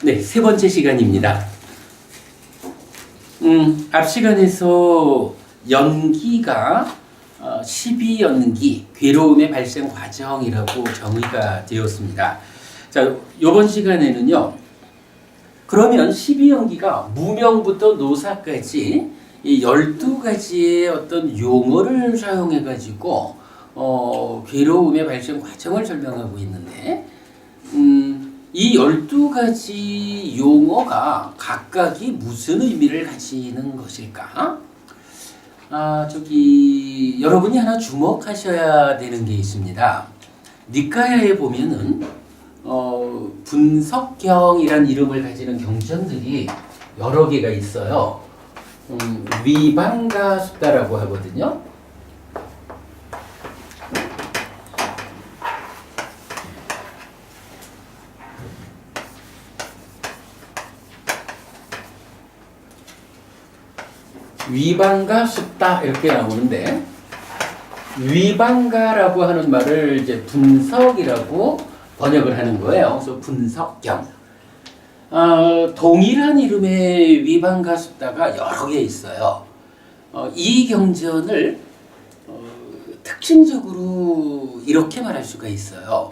네, 세 번째 시간입니다. 앞 시간에서 연기가 12연기, 괴로움의 발생 과정이라고 정의가 되었습니다. 자, 이번 시간에는요. 그러면 12연기가 무명부터 노사까지 이 12가지의 어떤 용어를 사용해가지고 괴로움의 발생 과정을 설명하고 있는데 이 12가지 용어가 각각이 무슨 의미를 가지는 것일까? 여러분이 하나 주목하셔야 되는 게 있습니다. 니까야에 보면은 분석경이란 이름을 가지는 경전들이 여러 개가 있어요. 위방가 숫다라고 하거든요. 위방가 숫다 이렇게 나오는데, 위방가라고 하는 말을 이제 분석이라고 번역을 하는 거예요. 그래서 분석경. 동일한 이름의 위방가 숫다가 여러 개 있어요. 이 경전을 특징적으로 이렇게 말할 수가 있어요.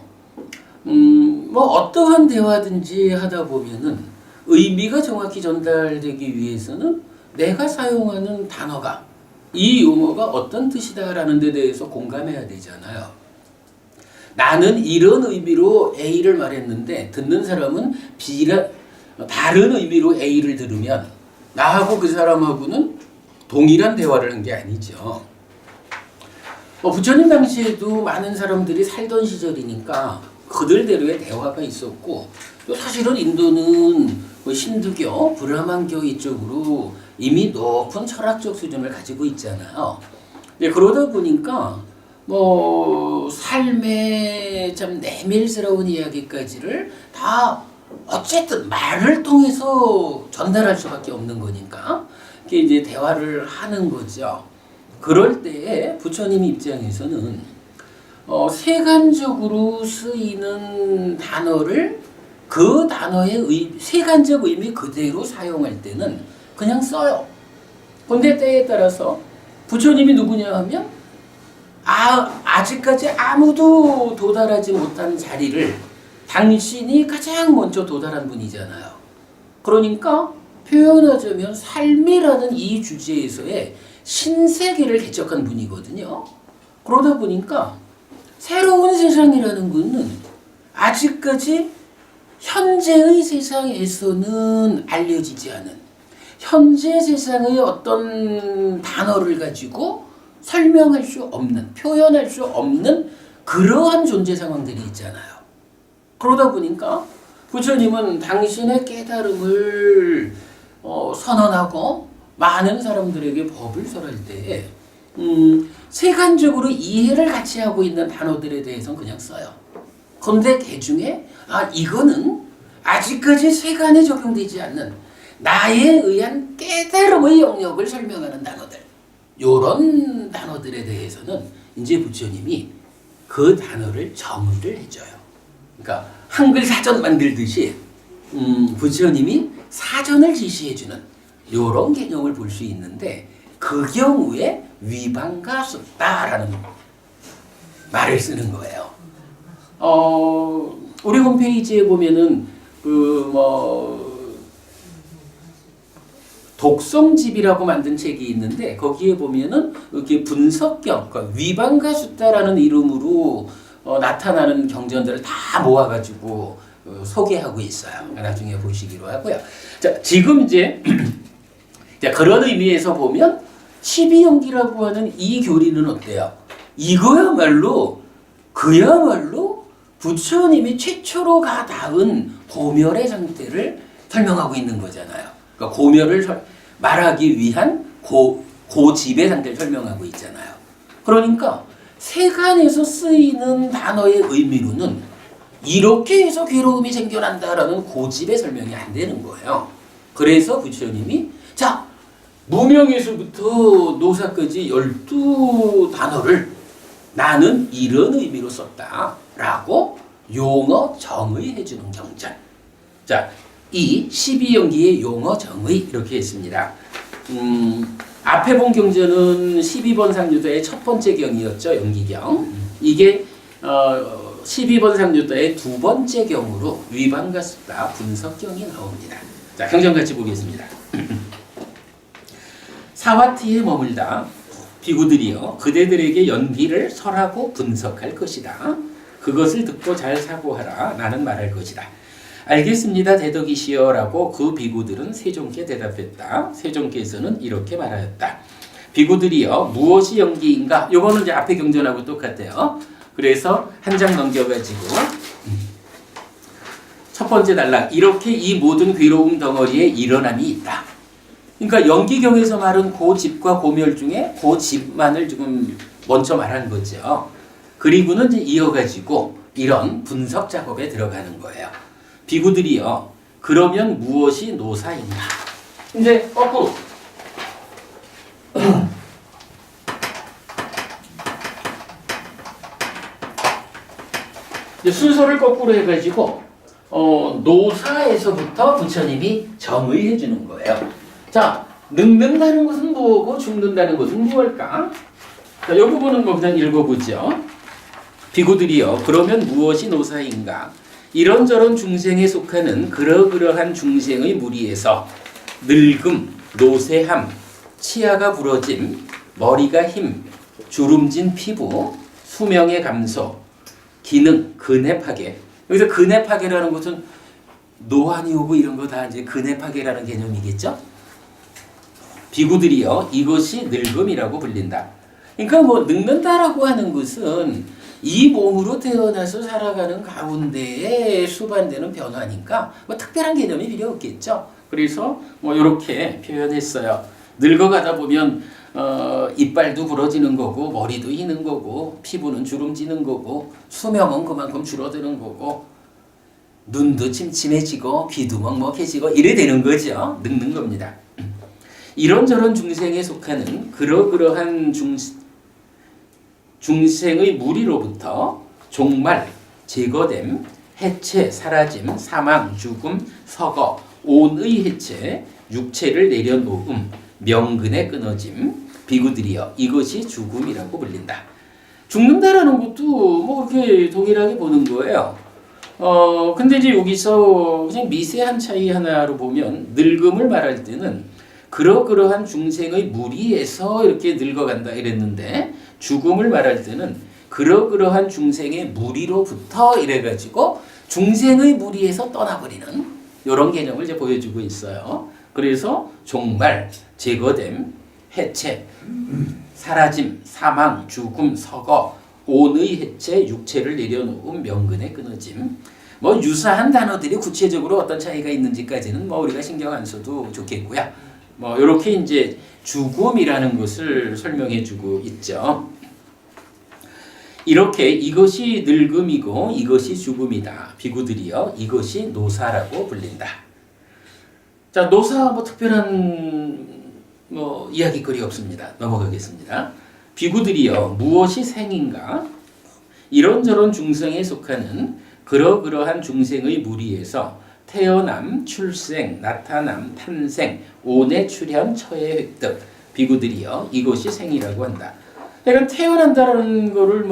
어떠한 대화든지 하다 보면은 의미가 정확히 전달되기 위해서는 내가 사용하는 단어가, 이 용어가 어떤 뜻이다라는 데 대해서 공감해야 되잖아요. 나는 이런 의미로 A를 말했는데 듣는 사람은 다른 의미로 A를 들으면 나하고 그 사람하고는 동일한 대화를 한 게 아니죠. 부처님 당시에도 많은 사람들이 살던 시절이니까 그들대로의 대화가 있었고, 또 사실은 인도는 힌두교, 브라만교 이쪽으로 이미 높은 철학적 수준을 가지고 있잖아요. 그러다 보니까 삶의 참 내밀스러운 이야기까지를 다 어쨌든 말을 통해서 전달할 수밖에 없는 거니까 이게 이제 대화를 하는 거죠. 그럴 때에 부처님 입장에서는 세간적으로 쓰이는 단어를 그 단어의 세간적 의미 그대로 사용할 때는 그냥 써요. 근데 때에 따라서 부처님이 누구냐 하면 아직까지 아무도 도달하지 못한 자리를 당신이 가장 먼저 도달한 분이잖아요. 그러니까 표현하자면 삶이라는 이 주제에서의 신세계를 개척한 분이거든요. 그러다 보니까 새로운 세상이라는 것은 아직까지 현재의 세상에서는 알려지지 않은, 현재 세상의 어떤 단어를 가지고 설명할 수 없는, 표현할 수 없는 그러한 존재 상황들이 있잖아요. 그러다 보니까 부처님은 당신의 깨달음을 선언하고 많은 사람들에게 법을 설할 때에 세간적으로 이해를 같이 하고 있는 단어들에 대해서는 그냥 써요. 그런데 그 중에 이거는 아직까지 세간에 적용되지 않는 나에 의한 깨달음의 영역을 설명하는 단어들, 요런 단어들에 대해서는 이제 부처님이 그 단어를 정의를 해줘요. 그러니까 한글 사전 만들듯이 부처님이 사전을 제시해주는 요런 개념을 볼 수 있는데, 그 경우에 위방가 숫다라는 말을 쓰는 거예요. 우리 홈페이지에 보면은 독성집이라고 만든 책이 있는데, 거기에 보면은 이렇게 분석경, 그러니까 위방가 숫다라는 이름으로 나타나는 경전들을 다 모아가지고 소개하고 있어요. 나중에 보시기로 하고요. 자, 지금 이제 그런 의미에서 보면 12연기라고 하는 이 교리는 어때요? 이거야말로 그야말로 부처님이 최초로 닿은 고멸의 상태를 설명하고 있는 거잖아요. 그러니까 고멸을 말하기 위한 고집의 상태를 설명하고 있잖아요. 그러니까 세간에서 쓰이는 단어의 의미로는 이렇게 해서 괴로움이 생겨난다라는 고집의 설명이 안 되는 거예요. 그래서 부처님이 무명에서부터 노사까지 12단어를 나는 이런 의미로 썼다라고 용어 정의해주는 경전. 자, 이 12연기의 용어 정의 이렇게 했습니다. 앞에 본 경전은 12번 상류도의 첫 번째 경이었죠. 연기경. 이게 12번 상류도의 두 번째 경으로 위반과 수다 분석경이 나옵니다. 자, 경전 같이 보겠습니다. 사와티에 머물다 비구들이여 그대들에게 연기를 설하고 분석할 것이다. 그것을 듣고 잘 사고하라. 나는 말할 것이다. 알겠습니다. 대덕이시여 라고 그 비구들은 세종께 대답했다. 세종께서는 이렇게 말하였다. 비구들이여 무엇이 연기인가? 요거는 이제 앞에 경전하고 똑같아요. 그래서 한 장 넘겨가지고 첫 번째 단락 이렇게 이 모든 괴로움 덩어리에 일어남이 있다. 그러니까 연기경에서 말은 고집과 고멸 중에 고집만을 지금 먼저 말한 거죠. 그리고는 이제 이어가지고 이런 분석 작업에 들어가는 거예요. 비구들이요. 그러면 무엇이 노사인가? 이제 거꾸로. 이제 순서를 거꾸로 해가지고 노사에서부터 부처님이 정의해 주는 거예요. 자, 늙는다는 것은 뭐고 죽는다는 것은 무엇일까? 자, 이 부분은 뭐 그냥 읽어보죠. 비구들이여, 그러면 무엇이 노사인가? 이런저런 중생에 속하는 그러그러한 중생의 무리에서 늙음, 노쇠함, 치아가 부러짐, 머리가 힘, 주름진 피부, 수명의 감소, 기능, 근해 파괴. 여기서 근해 파괴라는 것은 노안이 오고 이런 거 다 이제 근해 파괴라는 개념이겠죠? 비구들이여 이것이 늙음이라고 불린다. 그러니까 뭐 늙는다라고 하는 것은 이 몸으로 태어나서 살아가는 가운데에 수반되는 변화니까 뭐 특별한 개념이 필요 없겠죠. 그래서 뭐 이렇게 표현했어요. 늙어가다 보면 이빨도 부러지는 거고 머리도 휘는 거고 피부는 주름지는 거고 수명은 그만큼 줄어드는 거고 눈도 침침해지고 귀도 먹먹해지고 이래 되는 거죠. 늙는 겁니다. 이런저런 중생에 속하는 그러그러한 중생의 무리로부터 종말, 제거됨, 해체, 사라짐, 사망, 죽음, 서거, 온의 해체, 육체를 내려놓음, 명근의 끊어짐, 비구들이여 이것이 죽음이라고 불린다. 죽는다라는 것도 뭐 그렇게 동일하게 보는 거예요. 근데 이제 여기서 그냥 미세한 차이 하나로 보면 늙음을 말할 때는 그러그러한 중생의 무리에서 이렇게 늙어간다 이랬는데 죽음을 말할 때는 그러그러한 중생의 무리로부터 이래가지고 중생의 무리에서 떠나버리는 이런 개념을 이제 보여주고 있어요. 그래서 종말, 제거됨, 해체, 사라짐, 사망, 죽음, 서거, 온의 해체, 육체를 내려놓음, 명근의 끊어짐. 뭐 유사한 단어들이 구체적으로 어떤 차이가 있는지까지는 뭐 우리가 신경 안 써도 좋겠고요. 뭐 이렇게 이제 죽음이라는 것을 설명해주고 있죠. 이렇게 이것이 늙음이고 이것이 죽음이다. 비구들이여 이것이 노사라고 불린다. 자, 노사 뭐 특별한 뭐 이야기거리 없습니다. 넘어가겠습니다. 비구들이여 무엇이 생인가? 이런저런 중생에 속하는 그러그러한 중생의 무리에서 태어남, 출생, 나타남, 탄생, 온의 출현, 처의 획득, 비구들이여 이것이 생이라고 한다. 그러니까 태어난다라는 거를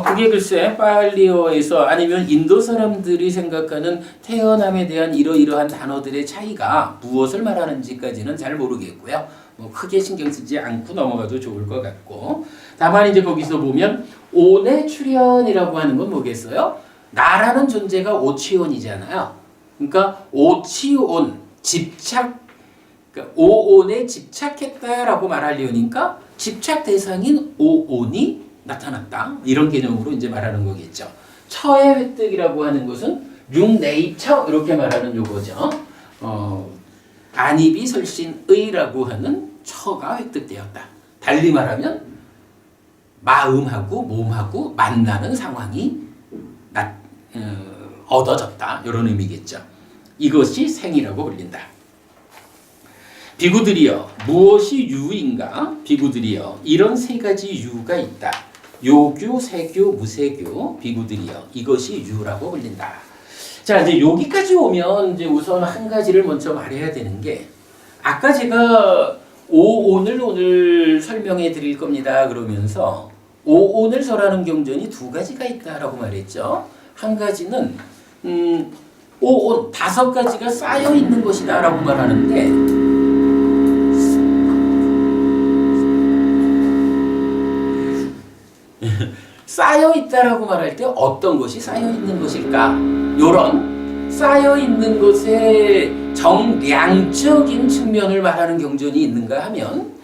그게 글쎄 팔리어에서 아니면 인도 사람들이 생각하는 태어남에 대한 이러이러한 단어들의 차이가 무엇을 말하는지까지는 잘 모르겠고요. 뭐 크게 신경 쓰지 않고 넘어가도 좋을 것 같고, 다만 이제 거기서 보면 온의 출현이라고 하는 건 뭐겠어요? 나라는 존재가 오치온이잖아요. 그러니까 오치온, 집착, 그러니까 오온에 집착했다라고 말하려니까 집착 대상인 오온이 나타났다. 이런 개념으로 이제 말하는 거겠죠. 처의 획득이라고 하는 것은 융네이처 이렇게 말하는 요거죠. 안입이 설신의라고 하는 처가 획득되었다. 달리 말하면 마음하고 몸하고 만나는 상황이 얻어졌다. 이런 의미겠죠. 이것이 생이라고 불린다. 비구들이여 무엇이 유인가? 비구들이여 이런 세 가지 유가 있다. 요규, 세규, 무세규, 비구들이여 이것이 유라고 불린다. 자, 이제 여기까지 오면 이제 우선 한 가지를 먼저 말해야 되는 게 아까 제가 오늘 설명해 드릴 겁니다. 그러면서 오늘서라는 경전이 두 가지가 있다라고 말했죠. 한 가지는 오온 다섯 가지가 쌓여 있는 것이다라고 말하는데 쌓여 있다라고 말할 때 어떤 것이 쌓여 있는 것일까? 요런 쌓여 있는 것의 정량적인 측면을 말하는 경전이 있는가 하면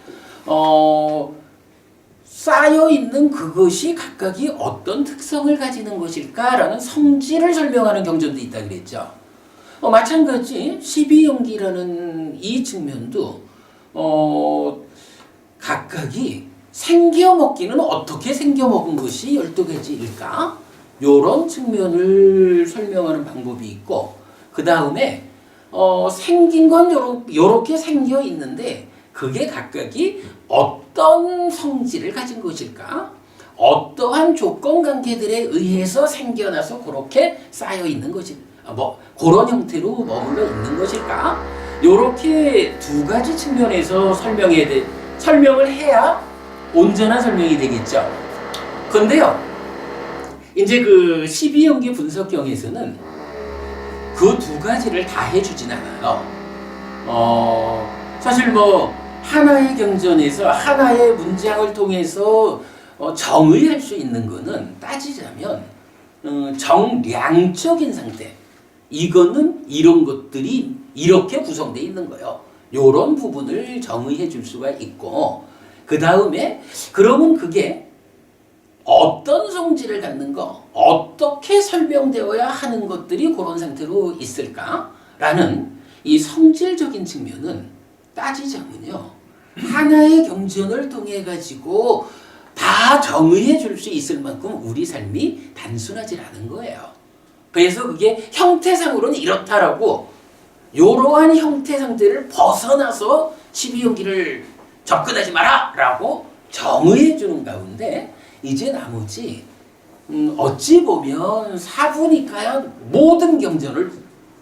쌓여 있는 그것이 각각이 어떤 특성을 가지는 것일까라는 성질을 설명하는 경전도 있다 그랬죠. 마찬가지 12용기라는 이 측면도 각각이 생겨먹기는 어떻게 생겨먹은 것이 12가지일까? 요런 측면을 설명하는 방법이 있고 그 다음에 생긴 건 요렇게 생겨 있는데 그게 각각이 어떤 성질을 가진 것일까? 어떠한 조건 관계들에 의해서 생겨나서 그렇게 쌓여 있는 것일까? 그런 형태로 머물러 있는 것일까? 요렇게 두 가지 측면에서 설명을 해야 온전한 설명이 되겠죠. 근데요, 이제 그 12용기 분석경에서는 그 두 가지를 다 해주진 않아요. 사실 하나의 경전에서 하나의 문장을 통해서 정의할 수 있는 거는 따지자면 정량적인 상태. 이거는 이런 것들이 이렇게 구성되어 있는 거예요. 요런 부분을 정의해 줄 수가 있고 그 다음에 그러면 그게 어떤 성질을 갖는 거, 어떻게 설명되어야 하는 것들이 그런 상태로 있을까라는 이 성질적인 측면은 따지자면요. 하나의 경전을 통해 가지고 다 정의해 줄 수 있을 만큼 우리 삶이 단순하지 않은 거예요. 그래서 그게 형태상으로는 이렇다라고 이러한 형태 상태를 벗어나서 12용기를 접근하지 마라! 라고 정의해 주는 가운데 이제 나머지 어찌 보면 사부니까야 모든 경전을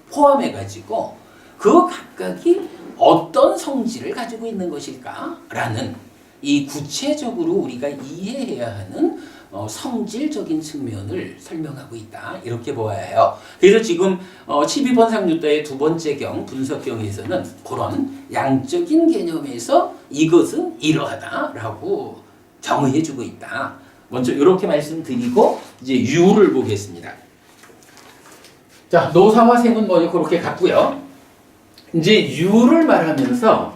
포함해 가지고 그 각각이 어떤 성질을 가지고 있는 것일까라는 이 구체적으로 우리가 이해해야 하는 성질적인 측면을 설명하고 있다. 이렇게 보아야 해요. 그래서 지금 12번 상류다의 두 번째 경, 분석경에서는 그런 양적인 개념에서 이것은 이러하다라고 정의해주고 있다. 먼저 이렇게 말씀드리고 이제 유를 보겠습니다. 자, 노사와 생은 그렇게 같고요. 이제 유를 말하면서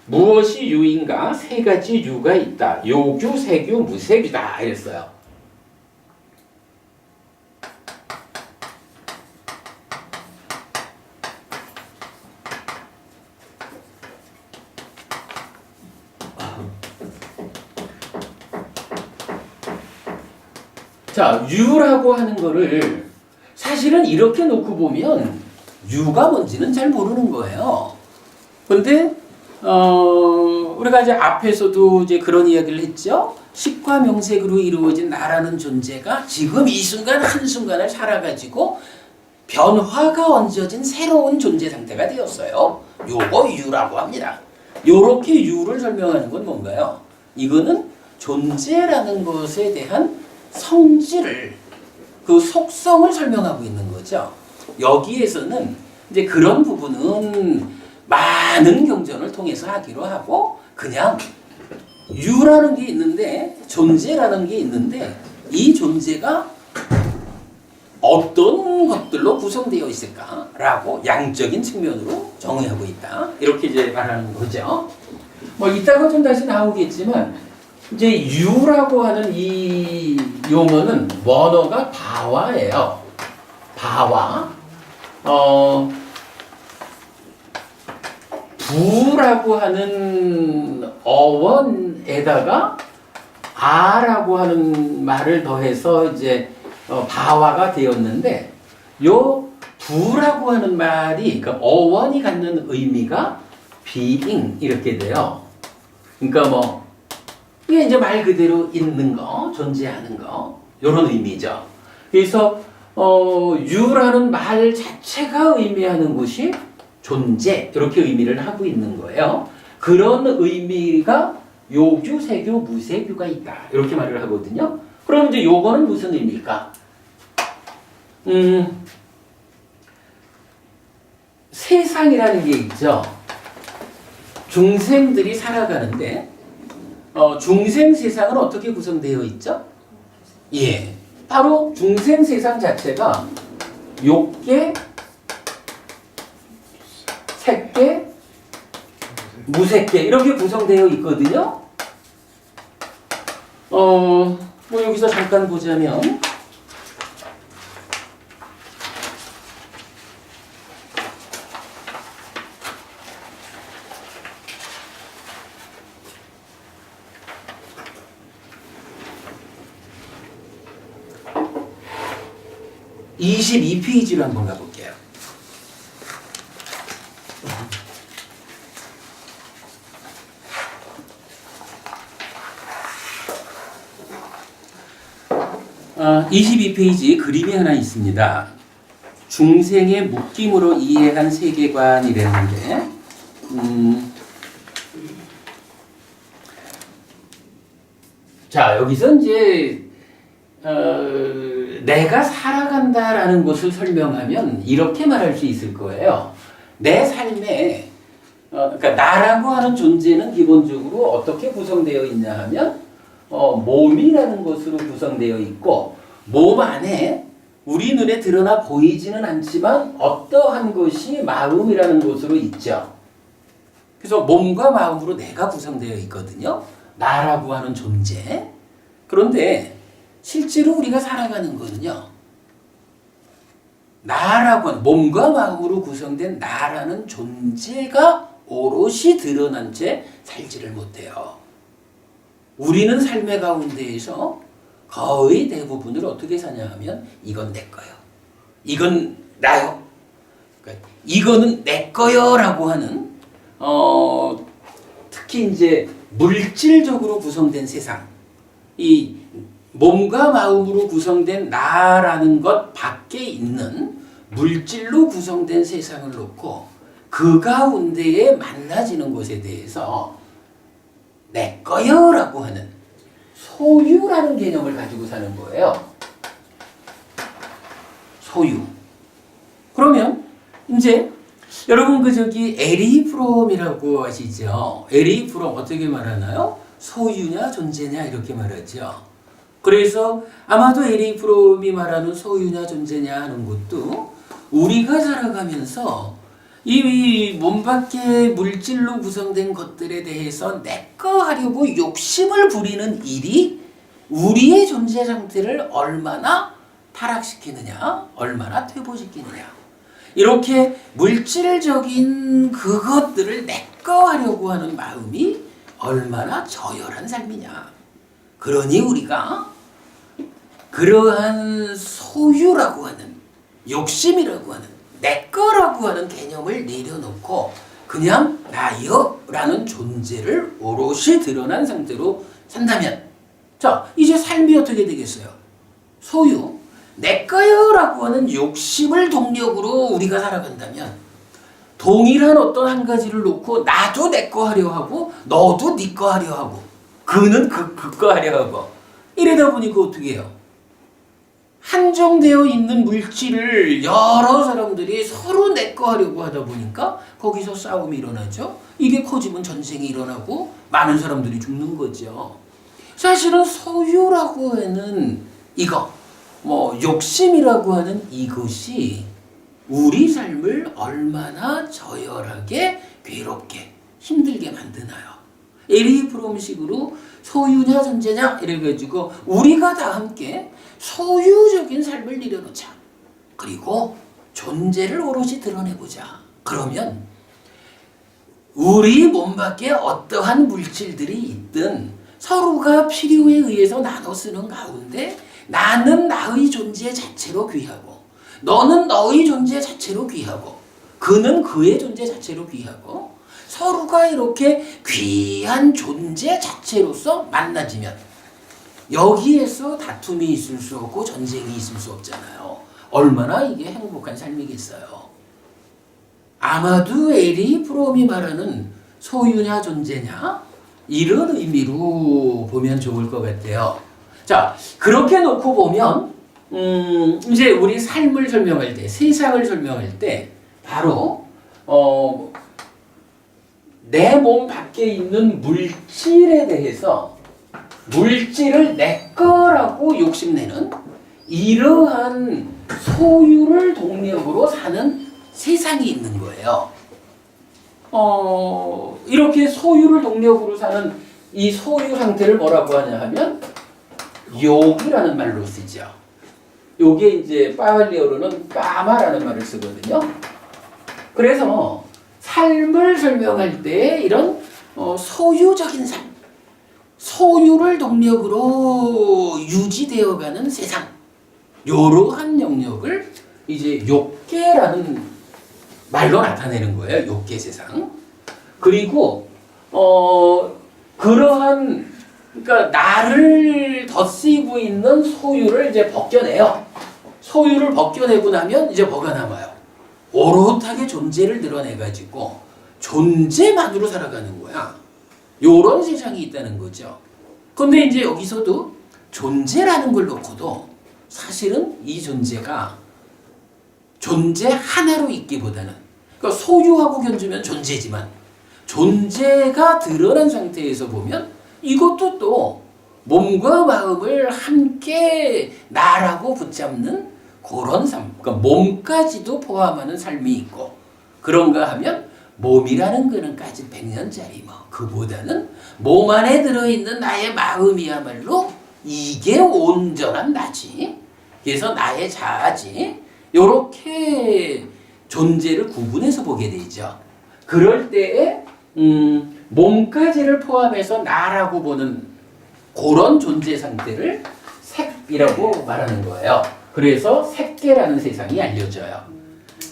무엇이 유인가? 세 가지 유가 있다. 요규, 세규, 무세규다. 이랬어요. 자, 유라고 하는 거를 사실은 이렇게 놓고 보면 유가 뭔지는 잘 모르는 거예요. 근데 우리가 이제 앞에서도 이제 그런 이야기를 했죠. 식과 명색으로 이루어진 나라는 존재가 지금 이 순간 한순간을 살아가지고 변화가 얹어진 새로운 존재 상태가 되었어요. 요거 유라고 합니다. 요렇게 유를 설명하는 건 뭔가요? 이거는 존재라는 것에 대한 성질을, 그 속성을 설명하고 있는 거죠. 여기에서는 이제 그런 부분은 많은 경전을 통해서 하기로 하고 그냥 유라는 게 있는데 존재라는 게 있는데 이 존재가 어떤 것들로 구성되어 있을까라고 양적인 측면으로 정의하고 있다. 이렇게 이제 말하는 거죠. 이따가 좀 다시 나오겠지만 이제 유라고 하는 이 용어는 원어가 바와예요. 바와. 부라고 하는 어원에다가 아라고 하는 말을 더해서 이제 바와가 되었는데 요 부라고 하는 말이 그러니까 어원이 갖는 의미가 being 이렇게 돼요. 그러니까 이게 이제 말 그대로 있는 거, 존재하는 거 이런 의미죠. 그래서 유라는 말 자체가 의미하는 것이 존재 이렇게 의미를 하고 있는 거예요. 그런 의미가 요규, 세규, 무세규가 있다 이렇게 말을 하거든요. 그럼 이제 요거는 무슨 의미일까? 세상이라는 게 있죠. 중생들이 살아가는데 중생 세상은 어떻게 구성되어 있죠? 예, 바로 중생 세상 자체가 욕계, 색계, 무색계 이렇게 구성되어 있거든요. 뭐 여기서 잠깐 보자면 (22) 페이지로 한번 가볼게요. 아, 22페이지 그림이 하나 있습니다. 중생의 묶임으로 이해한 세계관이라는데, 자 여기서 이제 내가 살아간다라는 것을 설명하면 이렇게 말할 수 있을 거예요. 내 삶에 그러니까 나라고 하는 존재는 기본적으로 어떻게 구성되어 있냐 하면 몸이라는 것으로 구성되어 있고 몸 안에 우리 눈에 드러나 보이지는 않지만 어떠한 것이 마음이라는 것으로 있죠. 그래서 몸과 마음으로 내가 구성되어 있거든요. 나라고 하는 존재. 그런데 실제로 우리가 살아가는 거는요. 나라고 하는 몸과 마음으로 구성된 나라는 존재가 오롯이 드러난 채 살지를 못해요. 우리는 삶의 가운데에서 거의 대부분을 어떻게 사냐 하면 이건 내 거요. 이건 나요. 그러니까 이거는 내 거요라고 하는 특히 이제 물질적으로 구성된 세상. 이 몸과 마음으로 구성된 나라는 것 밖에 있는 물질로 구성된 세상을 놓고 그 가운데에 만나지는 것에 대해서 내 거요라고 하는 소유라는 개념을 가지고 사는 거예요. 소유. 그러면 이제 여러분 그 저기 에리 프롬이라고 아시죠? 에리 프롬 어떻게 말하나요? 소유냐 존재냐 이렇게 말하죠. 그래서 아마도 에리 프롬이 말하는 소유냐 존재냐 하는 것도 우리가 살아가면서 이 몸 밖의 물질로 구성된 것들에 대해서 내 거 하려고 욕심을 부리는 일이 우리의 존재 상태를 얼마나 타락시키느냐, 얼마나 퇴보시키느냐. 이렇게 물질적인 그것들을 내 거 하려고 하는 마음이 얼마나 저열한 삶이냐. 그러니 우리가 그러한 소유라고 하는, 욕심이라고 하는, 내 거라고 하는 개념을 내려놓고 그냥 나요 라는 존재를 오롯이 드러난 상태로 산다면, 자 이제 삶이 어떻게 되겠어요? 소유, 내 거요 라고 하는 욕심을 동력으로 우리가 살아간다면 동일한 어떤 한 가지를 놓고 나도 내 거 하려 하고 너도 네 거 하려 하고 그는 그 거 하려 하고 이러다 보니까 어떻게 해요? 한정되어 있는 물질을 여러 사람들이 서로 내 거 하려고 하다 보니까 거기서 싸움이 일어나죠. 이게 커지면 전쟁이 일어나고 많은 사람들이 죽는 거죠. 사실은 소유라고 하는 이거, 욕심이라고 하는 이것이 우리 삶을 얼마나 저열하게 괴롭게 힘들게 만드나요? 에리 프롬식으로 소유냐 존재냐 이래가지고 우리가 다 함께 소유적인 삶을 내려놓자. 그리고 존재를 오롯이 드러내보자. 그러면 우리 몸 밖에 어떠한 물질들이 있든 서로가 필요에 의해서 나눠 쓰는 가운데 나는 나의 존재 자체로 귀하고 너는 너의 존재 자체로 귀하고 그는 그의 존재 자체로 귀하고 서로가 이렇게 귀한 존재 자체로서 만나지면 여기에서 다툼이 있을 수 없고 전쟁이 있을 수 없잖아요. 얼마나 이게 행복한 삶이겠어요. 아마도 에리 프롬이 말하는 소유냐 존재냐 이런 의미로 보면 좋을 것 같아요. 자, 그렇게 놓고 보면 이제 우리 삶을 설명할 때, 세상을 설명할 때 바로 내 몸 밖에 있는 물질에 대해서 물질을 내 거라고 욕심내는 이러한 소유를 동력으로 사는 세상이 있는 거예요. 이렇게 소유를 동력으로 사는 이 소유 상태를 뭐라고 하냐 하면 욕이라는 말로 쓰죠. 요게 이제 파울리어로는 까마라는 말을 쓰거든요. 그래서 삶을 설명할 때 이런 소유적인 삶, 소유를 동력으로 유지되어가는 세상, 이러한 영역을 이제 욕계라는 말로 나타내는 거예요. 욕계 세상. 그리고 그러한 그러니까 나를 덧쓰이고 있는 소유를 이제 벗겨내요. 소유를 벗겨내고 나면 이제 뭐가 남아요? 오롯하게 존재를 드러내가지고 존재만으로 살아가는 거야. 요런 세상이 있다는 거죠. 근데 이제 여기서도 존재라는 걸 놓고도 사실은 이 존재가 존재 하나로 있기보다는 그러니까 소유하고 견주면 존재지만 존재가 드러난 상태에서 보면 이것도 또 몸과 마음을 함께 나라고 붙잡는 그런 삶, 그러니까 몸까지도 포함하는 삶이 있고 그런가 하면 몸이라는 거는까지 100년짜리 그보다는 몸 안에 들어있는 나의 마음이야말로 이게 온전한 나지. 그래서 나의 자아지. 요렇게 존재를 구분해서 보게 되죠. 그럴 때에 몸까지를 포함해서 나라고 보는 그런 존재 상태를 색이라고 말하는 거예요. 그래서 색계라는 세상이 알려져요.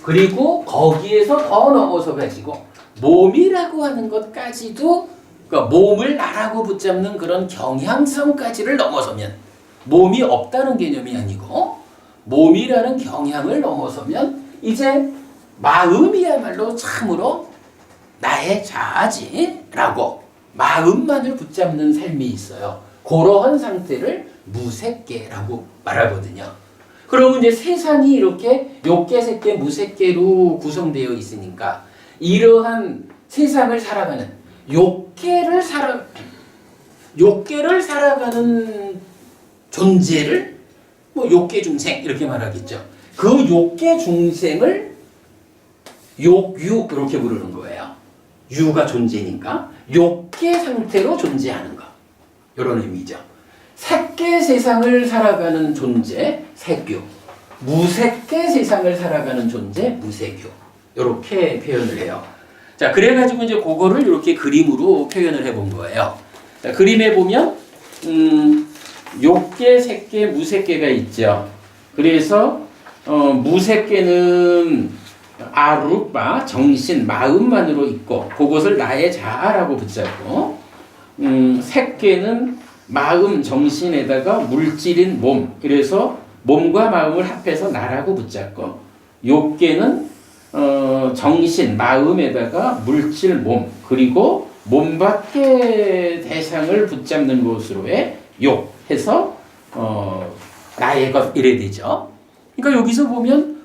그리고 거기에서 더 넘어서 가지고 몸이라고 하는 것까지도 그러니까 몸을 나라고 붙잡는 그런 경향성까지를 넘어서면 몸이 없다는 개념이 아니고 몸이라는 경향을 넘어서면 이제 마음이야말로 참으로 나의 자아지라고 마음만을 붙잡는 삶이 있어요. 그러한 상태를 무색계라고 말하거든요. 그러면 이제 세상이 이렇게 욕계, 색계, 무색계로 구성되어 있으니까 이러한 세상을 살아가는 욕계를 살아가는 존재를 욕계 중생 이렇게 말하겠죠. 그 욕계 중생을 욕유 이렇게 부르는 거예요. 유가 존재니까 욕계 상태로 존재하는 것 이런 의미죠. 색계 세상을 살아가는 존재 색유, 무색계 세상을 살아가는 존재 무색유 이렇게 표현을 해요. 자, 그래가지고 이제 그거를 이렇게 그림으로 표현을 해본 거예요. 자, 그림에 보면 욕계, 색계, 무색계가 있죠. 그래서 무색계는 아루빠, 정신, 마음만으로 있고 그것을 나의 자아라고 붙잡고 색계는 마음, 정신에다가 물질인 몸 그래서 몸과 마음을 합해서 나라고 붙잡고 욕계는 정신, 마음에다가 물질, 몸 그리고 몸 밖의 대상을 붙잡는 것으로의 욕 해서 나의 것 이래 되죠. 그러니까 여기서 보면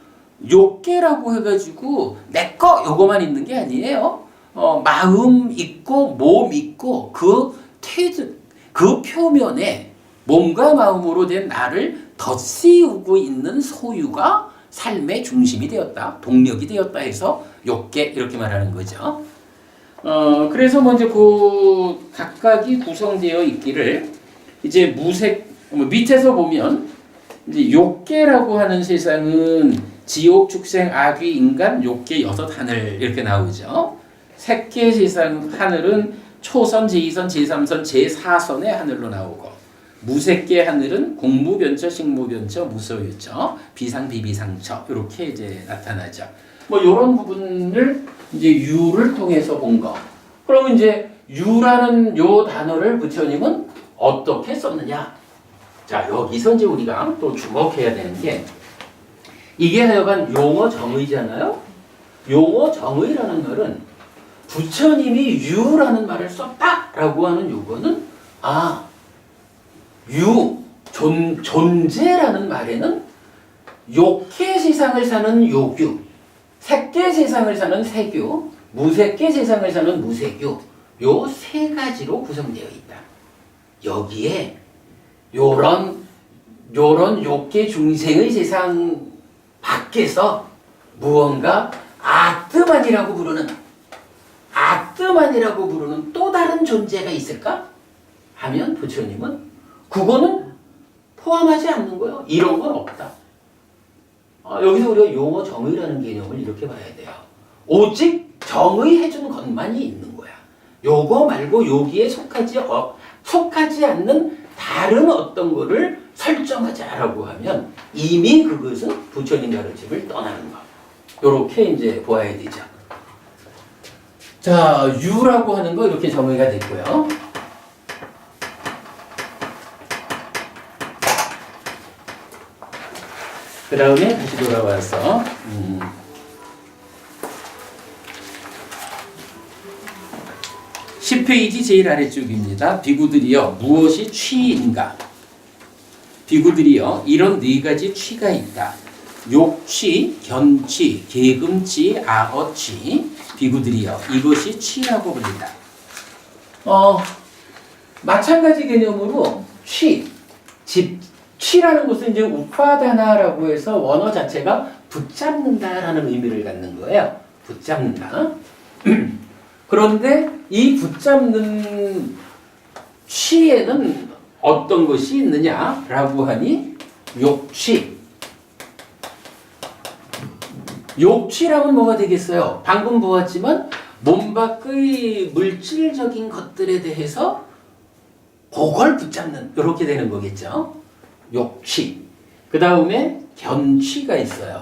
욕계라고 해가지고 내 거 요거만 있는 게 아니에요. 마음 있고 몸 있고 그 표면에 몸과 마음으로 된 나를 덧씌우고 있는 소유가 삶의 중심이 되었다, 동력이 되었다 해서 욕계 이렇게 말하는 거죠. 그래서 먼저 그 각각이 구성되어 있기를 이제 밑에서 보면 이제 욕계라고 하는 세상은 지옥, 축생, 악귀, 인간, 욕계, 여섯 하늘 이렇게 나오죠. 색계 세상 하늘은 초선, 제2선, 제3선, 제4선의 하늘로 나오고 무색계 하늘은 공무변처, 식무변처, 무소유처, 비상, 비비상처 이렇게 이제 나타나죠. 이런 부분을 이제 유를 통해서 본 거. 그러면 이제 유라는 요 단어를 부처님은 어떻게 썼느냐? 자, 여기서 이제 우리가 또 주목해야 되는 게 이게 하여간 용어 정의잖아요. 용어 정의라는 말은 부처님이 유라는 말을 썼다라고 하는 요거는 존재라는 말에는 욕계 세상을 사는 요규, 색계 세상을 사는 색유, 무색계 세상을 사는 무색유, 요 세 가지로 구성되어 있다. 여기에 요런 욕계 중생의 세상 밖에서 무언가 아뜨만이라고 부르는 또 다른 존재가 있을까? 하면 부처님은 그거는 포함하지 않는 거예요. 이런 건 없다. 여기서 우리가 용어 정의라는 개념을 이렇게 봐야 돼요. 오직 정의해준 것만이 있는 거야. 요거 말고 여기에 속하지 않는 다른 어떤 거를 설정하자라고 하면 이미 그것은 부처님 가르침을 떠나는 거. 요렇게 이제 보아야 되죠. 자, 유라고 하는 거 이렇게 정의가 됐고요. 그 다음에 다시 돌아와서 10페이지 제일 아래쪽입니다. 비구들이여 무엇이 취인가? 비구들이여 이런 네 가지 취가 있다. 욕취, 견취, 계금취, 아어취. 비구들이여 이것이 취라고 불린다. 마찬가지 개념으로 취라는 것은 이제 우파다나라고 해서 원어 자체가 붙잡는다라는 의미를 갖는 거예요. 붙잡는다. 그런데 이 붙잡는 취에는 어떤 것이 있느냐라고 하니 욕취라면 뭐가 되겠어요? 방금 보았지만 몸 밖의 물질적인 것들에 대해서 그걸 붙잡는 이렇게 되는 거겠죠. 욕취. 그 다음에 견취가 있어요.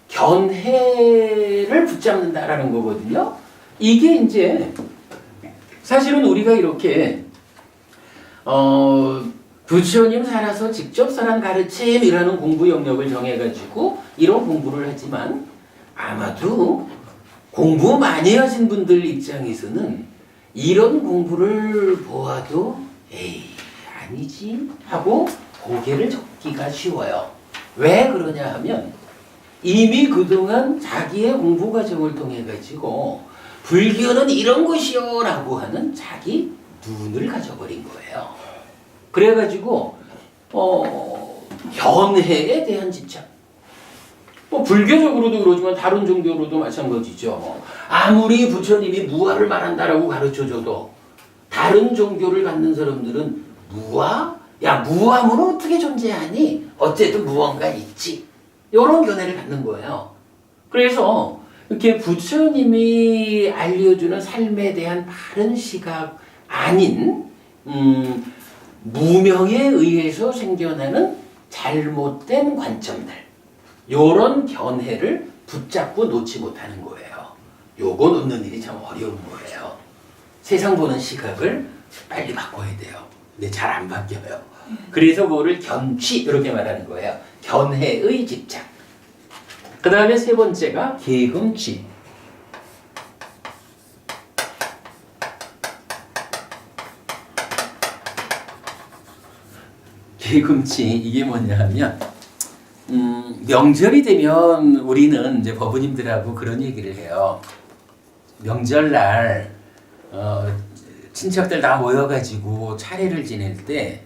견해를 붙잡는다라는 거거든요. 이게 이제 사실은 우리가 이렇게 부처님 살아서 직접 설한 가르침이라는 공부 영역을 정해가지고 이런 공부를 하지만 아마도 공부 많이 하신 분들 입장에서는 이런 공부를 보아도 에이 아니지 하고 고개를 젓기가 쉬워요. 왜 그러냐 하면 이미 그동안 자기의 공부 과정을 통해 가지고 불교는 이런 것이요 라고 하는 자기 눈을 가져버린 거예요. 그래가지고 견해에 대한 집착. 불교적으로도 그러지만 다른 종교로도 마찬가지죠. 아무리 부처님이 무아를 말한다라고 가르쳐줘도 다른 종교를 갖는 사람들은 무아? 야 무함으로 어떻게 존재하니? 어쨌든 무언가 있지. 이런 견해를 갖는 거예요. 그래서 이렇게 부처님이 알려주는 삶에 대한 바른 시각 아닌 무명에 의해서 생겨나는 잘못된 관점들 요런 견해를 붙잡고 놓지 못하는 거예요. 요거 놓는 일이 참 어려운 거예요. 세상 보는 시각을 빨리 바꿔야 돼요. 근데 잘 안 바뀌어요. 그래서 그거를 견취 이렇게 말하는 거예요. 견해의 집착. 그 다음에 세 번째가 계금취. 계금취 이게 뭐냐 하면 명절이 되면 우리는 이제 법부님들하고 그런 얘기를 해요. 명절날 친척들 다 모여가지고 차례를 지낼 때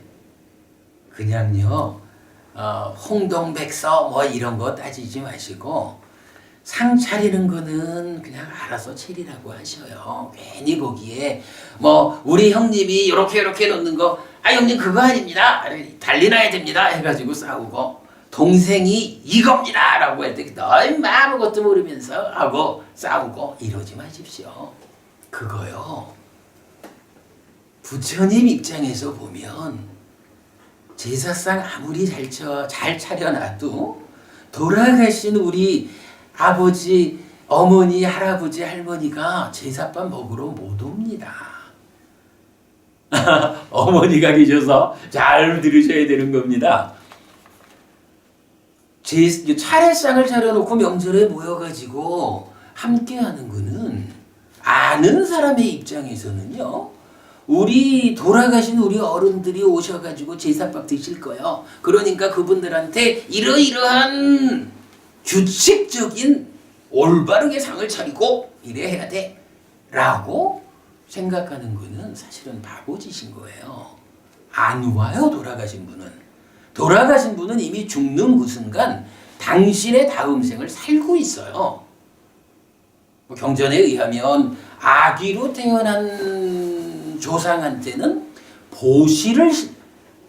그냥요 홍동백서 뭐 이런 거 따지지 마시고 상 차리는 거는 그냥 알아서 차리라고 하셔요. 괜히 거기에 뭐 우리 형님이 이렇게 놓는 거 형님 그거 아닙니다. 달리나야 됩니다. 해가지고 싸우고 동생이 이겁니다. 라고 할 때 너 임마 아무것도 모르면서 하고 싸우고 이러지 마십시오. 그거요. 부처님 입장에서 보면 제사상 아무리 잘 차려놔도 돌아가신 우리 아버지, 어머니, 할아버지, 할머니가 제사밥 먹으러 못 옵니다. 어머니가 계셔서 잘 들으셔야 되는 겁니다. 차례상을 차려놓고 명절에 모여가지고 함께하는 거는 아는 사람의 입장에서는요. 우리 돌아가신 우리 어른들이 오셔가지고 제사밥 드실 거예요. 그러니까 그분들한테 이러이러한 규칙적인 올바르게 상을 차리고 이래 해야 돼 라고 생각하는 거는 사실은 바보짓인 거예요. 안 와요. 돌아가신 분은. 돌아가신 분은 이미 죽는 그 순간 당신의 다음 생을 살고 있어요. 경전에 의하면 아기로 태어난 조상한테는 보시를,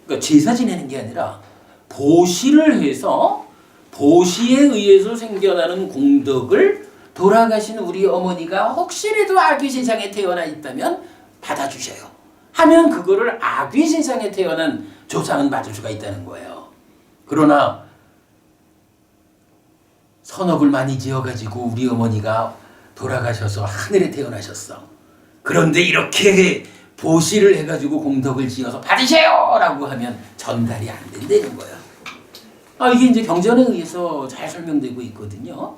그러니까 제사 지내는 게 아니라 보시를 해서 보시에 의해서 생겨나는 공덕을 돌아가신 우리 어머니가 혹시라도 아기 세상에 태어나 있다면 받아주셔요. 하면 그거를 아기 세상에 태어난 조상은 받을 수가 있다는 거예요. 그러나 선업을 많이 지어가지고 우리 어머니가 돌아가셔서 하늘에 태어나셨어. 그런데 이렇게 보시를 해가지고 공덕을 지어서 받으세요! 라고 하면 전달이 안 된다는 거예요. 이게 이제 경전에 의해서 잘 설명되고 있거든요.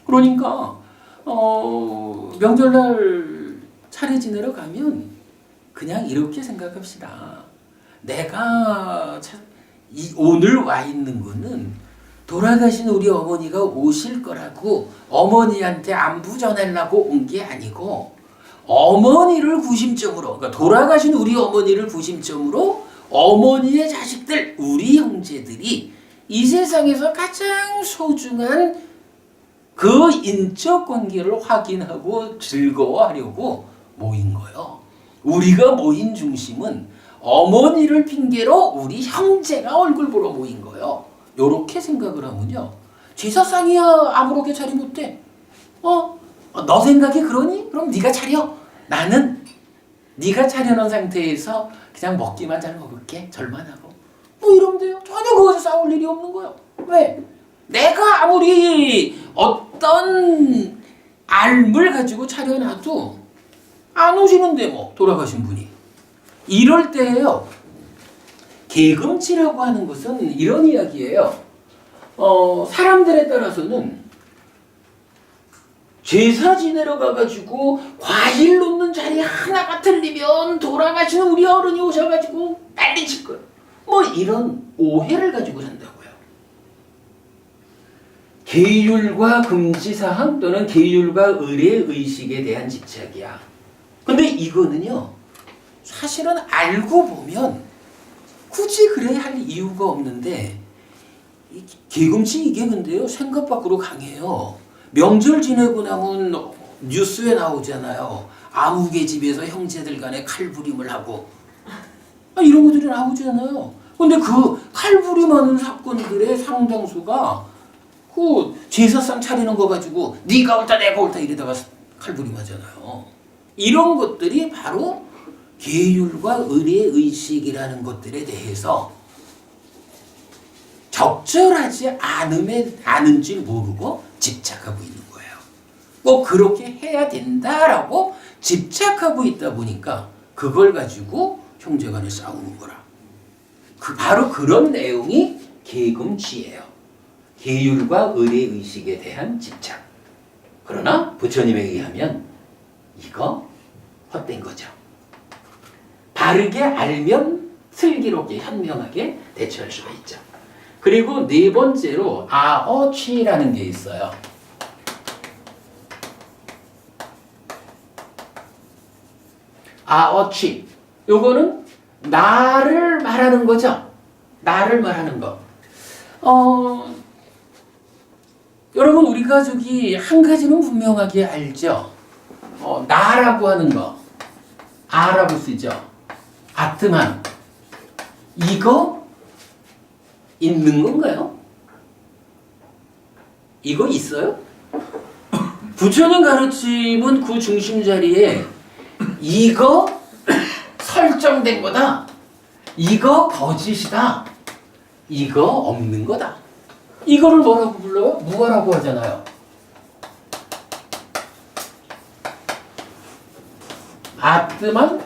그러니까 명절날 차례 지내러 가면 그냥 이렇게 생각합시다. 내가 오늘 와 있는 거는 돌아가신 우리 어머니가 오실 거라고 어머니한테 안부 전하려고 온 게 아니고 어머니를 구심점으로, 그러니까 돌아가신 우리 어머니를 구심점으로 어머니의 자식들, 우리 형제들이 이 세상에서 가장 소중한 그 인적 관계를 확인하고 즐거워하려고 모인 거예요. 우리가 모인 중심은 어머니를 핑계로 우리 형제가 얼굴 보러 모인 거예요. 요렇게 생각을 하면요. 제사상이야 아무렇게 차리 못해. 너 생각이 그러니? 그럼 네가 차려. 나는 네가 차려놓은 상태에서 그냥 먹기만 잘 먹을게. 절만 하고. 뭐 이러면 돼요. 전혀 그것에 싸울 일이 없는 거예요. 왜? 내가 아무리 어떤 알물 가지고 차려놔도 안 오시는데 뭐 돌아가신 분이. 이럴 때예요. 계금치라고 하는 것은 이런 이야기예요. 사람들에 따라서는 제사 지내러 가가지고 과일 놓는 자리 하나가 틀리면 돌아가시는 우리 어른이 오셔가지고 난리칠 거예요. 뭐 이런 오해를 가지고 산다고요. 계율과 금지사항 또는 계율과 의례의식에 대한 집착이야. 근데 이거는요. 사실은 알고 보면 굳이 그래야 할 이유가 없는데 계금치 이게 근데요. 생각 밖으로 강해요. 명절 지내고 나면 뉴스에 나오잖아요. 아무개 집에서 형제들 간에 칼부림을 하고 이런 것들이 나오잖아요. 근데 그 칼부림하는 사건들의 상당수가 그 제사상 차리는 거 가지고 네가 옳다 내가 옳다 이러다가 칼부림하잖아요. 이런 것들이 바로 계율과 의례의식이라는 것들에 대해서 적절하지 않은 줄 모르고 집착하고 있는 거예요. 꼭 그렇게 해야 된다라고 집착하고 있다 보니까 그걸 가지고 형제간에 싸우는 거라. 바로 그런 내용이 계금치예요. 계율과 의례의식에 대한 집착. 그러나 부처님에 의하면 이거 헛된 거죠. 바르게 알면 슬기롭게 현명하게 대처할 수가 있죠. 그리고 네 번째로 아어취라는 게 있어요. 아어취. 요거는 나를 말하는 거죠. 나를 말하는 거. 여러분 우리가 한 가지는 분명하게 알죠. 나라고 하는 거. 아라고 쓰죠. 아트만. 이거 있는 건가요? 이거 있어요? 부처님 가르침은 그 중심 자리에 이거 설정된 거다. 이거 거짓이다. 이거 없는 거다. 이거를 뭐라고 불러요? 무아라고 하잖아요. 아트만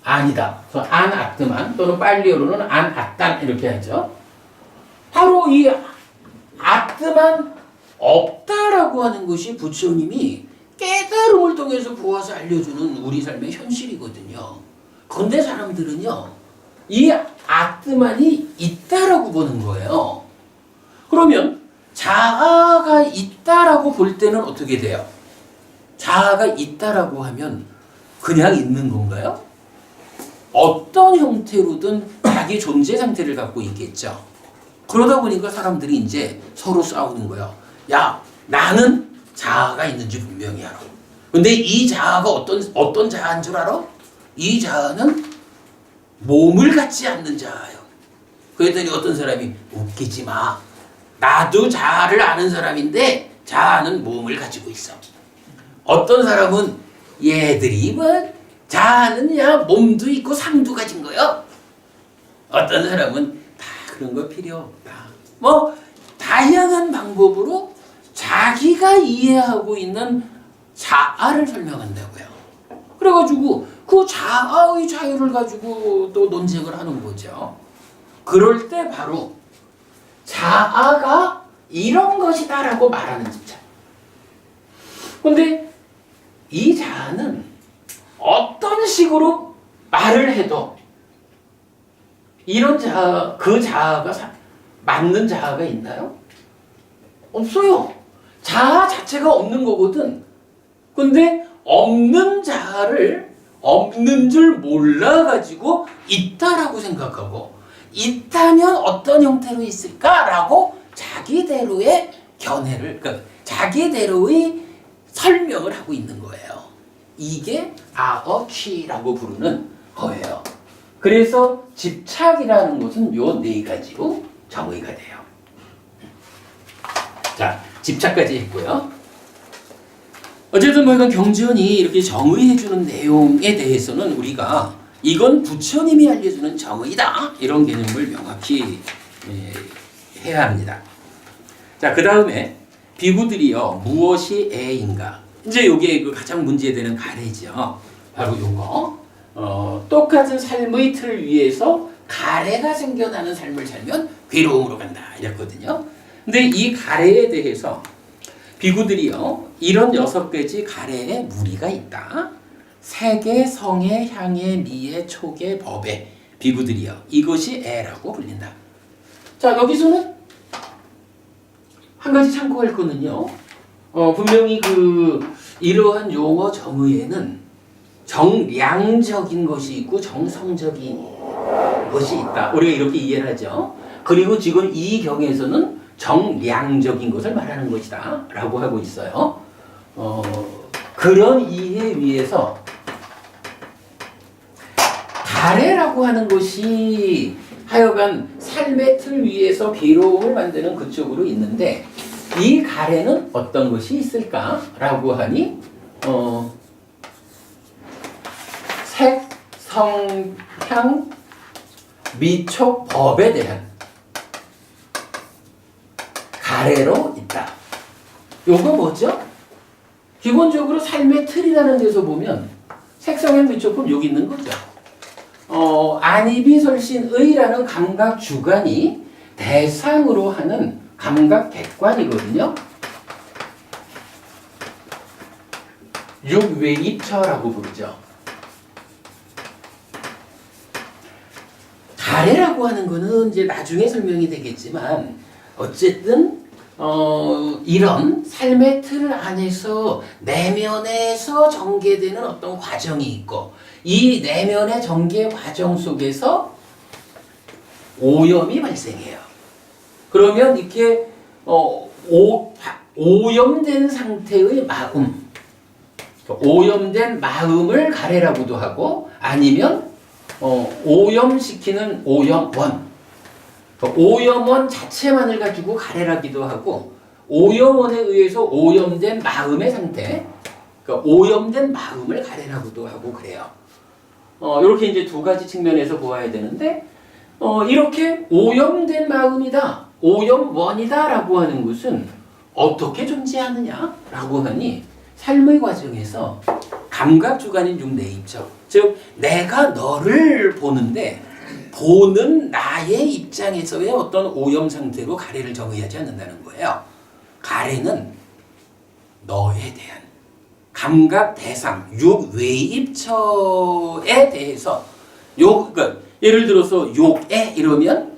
아니다. 그래서 안 아뜨만 또는 빨리어로는 안 아딴 이렇게 하죠. 바로 이 아뜨만 없다라고 하는 것이 부처님이 깨달음을 통해서 보아서 알려주는 우리 삶의 현실이거든요. 근데 사람들은요, 이 아뜨만이 있다라고 보는 거예요. 그러면 자아가 있다라고 볼 때는 어떻게 돼요? 자아가 있다라고 하면 그냥 있는 건가요? 어떤 형태로든 자기 존재 상태를 갖고 있겠죠. 그러다 보니까 사람들이 이제 서로 싸우는 거예요. 야, 나는 자아가 있는지 분명히 알아. 근데 이 자아가 어떤 자아인 줄 알아? 이 자아는 몸을 갖지 않는 자아예요. 그랬더니 어떤 사람이 웃기지 마. 나도 자아를 아는 사람인데 자아는 몸을 가지고 있어. 어떤 사람은 얘들이 뭐 자아는 야 몸도 있고 상도 가진 거요. 어떤 사람은 다 그런 거 필요 없다. 뭐 다양한 방법으로 자기가 이해하고 있는 자아를 설명한다고요. 그래가지고 그 자아의 자유를 가지고 또 논쟁을 하는 거죠. 그럴 때 바로 자아가 이런 것이다라고 말하는 집착. 근데 이 자아는 어떤 식으로 말을 해도 이런 자아, 그 자아가 맞는 자아가 있나요? 없어요. 자아 자체가 없는 거거든. 근데 없는 자아를 없는 줄 몰라가지고 있다라고 생각하고 있다면 어떤 형태로 있을까라고 자기대로의 견해를, 그러니까 자기대로의 설명을 하고 있는 거예요. 이게 아어취라고 부르는 거예요. 그래서 집착이라는 것은 요 네 가지로 정의가 돼요. 자, 집착까지 했고요. 어쨌든 뭐 이건 경전이 이렇게 정의해주는 내용에 대해서는 우리가 이건 부처님이 알려주는 정의다 이런 개념을 명확히 해야 합니다. 자, 그 다음에 비구들이요 무엇이 애인가? 이제 요게 그 가장 문제되는 가래죠. 바로 요거. 똑같은 삶의 틀 위에서 가래가 생겨나는 삶을 살면 괴로움으로 간다 이랬거든요. 근데 이 가래에 대해서 비구들이요 이런 6가지 가래의 무리가 있다. 세계, 성에, 향에, 미에, 촉에, 법에 비구들이요 이것이 애라고 불린다. 자, 여기서는 한 가지 참고할 거는요. 분명히 이러한 용어 정의에는 정량적인 것이 있고 정성적인 것이 있다. 우리가 이렇게 이해를 하죠. 그리고 지금 이 경에서는 정량적인 것을 말하는 것이다 라고 하고 있어요. 그런 이해 위에서 가래라고 하는 것이 하여간 삶의 틀 위에서 괴로움을 만드는 그쪽으로 있는데 이 가래는 어떤 것이 있을까라고 하니 색, 성, 향, 미, 촉, 법에 대한 가래로 있다. 요거 뭐죠? 기본적으로 삶의 틀이라는 데서 보면 색성향, 미촉은 여기 있는 거죠. 안이비설신의라는 감각 주관이 대상으로 하는 감각 객관이거든요. 육외입처라고 부르죠. 가래라고 하는 거는 이제 나중에 설명이 되겠지만 어쨌든 이런 삶의 틀 안에서 내면에서 전개되는 어떤 과정이 있고 이 내면의 전개 과정 속에서 오염이 발생해요. 그러면 이렇게 오염된 상태의 마음, 오염된 마음을 가래라고도 하고 아니면 오염시키는 오염원, 오염원 자체만을 가지고 가래라기도 하고 오염원에 의해서 오염된 마음의 상태, 그러니까 오염된 마음을 가래라고도 하고 그래요. 이렇게 이제 두 가지 측면에서 보아야 되는데 이렇게 오염된 마음이다, 오염원이다라고 하는 것은 어떻게 존재하느냐라고 하니 삶의 과정에서 감각주관인 육내입적, 즉 내가 너를 보는데 보는 나의 입장에서의 어떤 오염 상태로 가래를 정의하지 않는다는 거예요. 가래는 너에 대한 감각 대상, 육 외입처에 대해서 그러니까 예를 들어서 욕에 이러면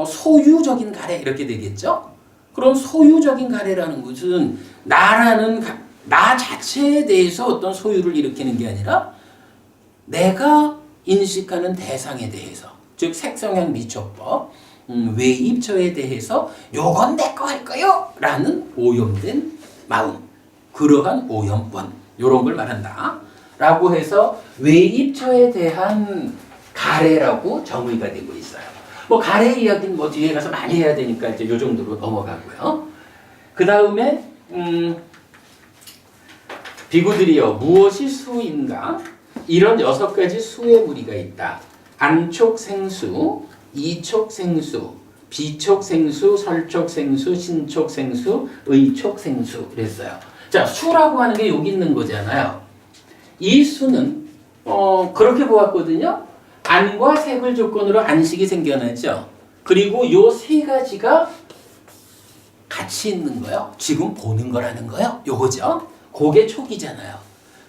소유적인 가래 이렇게 되겠죠. 그럼 소유적인 가래라는 것은 나 자체에 대해서 어떤 소유를 일으키는 게 아니라 내가 인식하는 대상에 대해서, 즉 색성향 미촉법, 외입처에 대해서 요건 내 거 할 거요 라는 오염된 마음, 그러한 오염권, 요런 걸 말한다 라고 해서 외입처에 대한 가래라고 정의가 되고 있어요. 뭐 가래 이야기는 뭐 뒤에 가서 많이 해야 되니까 이제 요 정도로 넘어가고요. 그 다음에 비구들이여 무엇이 수인가? 이런 6가지 수의 무리가 있다. 안촉생수, 이촉생수, 비촉생수, 설촉생수, 신촉생수, 의촉생수 그랬어요. 자, 수라고 하는 게 여기 있는 거잖아요. 이 수는 그렇게 보았거든요. 안과 색을 조건으로 안식이 생겨나죠. 그리고 요 3가지가 같이 있는 거예요. 지금 보는 거라는 거예요. 요거죠. 그게 촉이잖아요.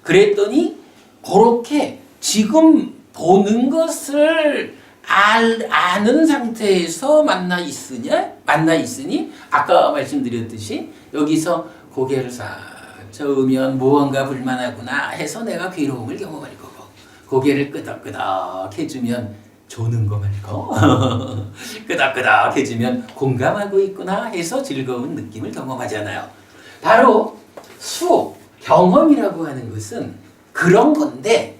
그랬더니 그렇게 지금 보는 것을 아는 상태에서 만나 있으니 아까 말씀드렸듯이 여기서 고개를 싹 저으면 무언가 불만하구나 해서 내가 괴로움을 경험할 거고, 고개를 끄덕끄덕 해주면 조는 거 말고 끄덕끄덕 해주면 공감하고 있구나 해서 즐거운 느낌을 경험하잖아요. 바로 경험이라고 하는 것은 그런 건데,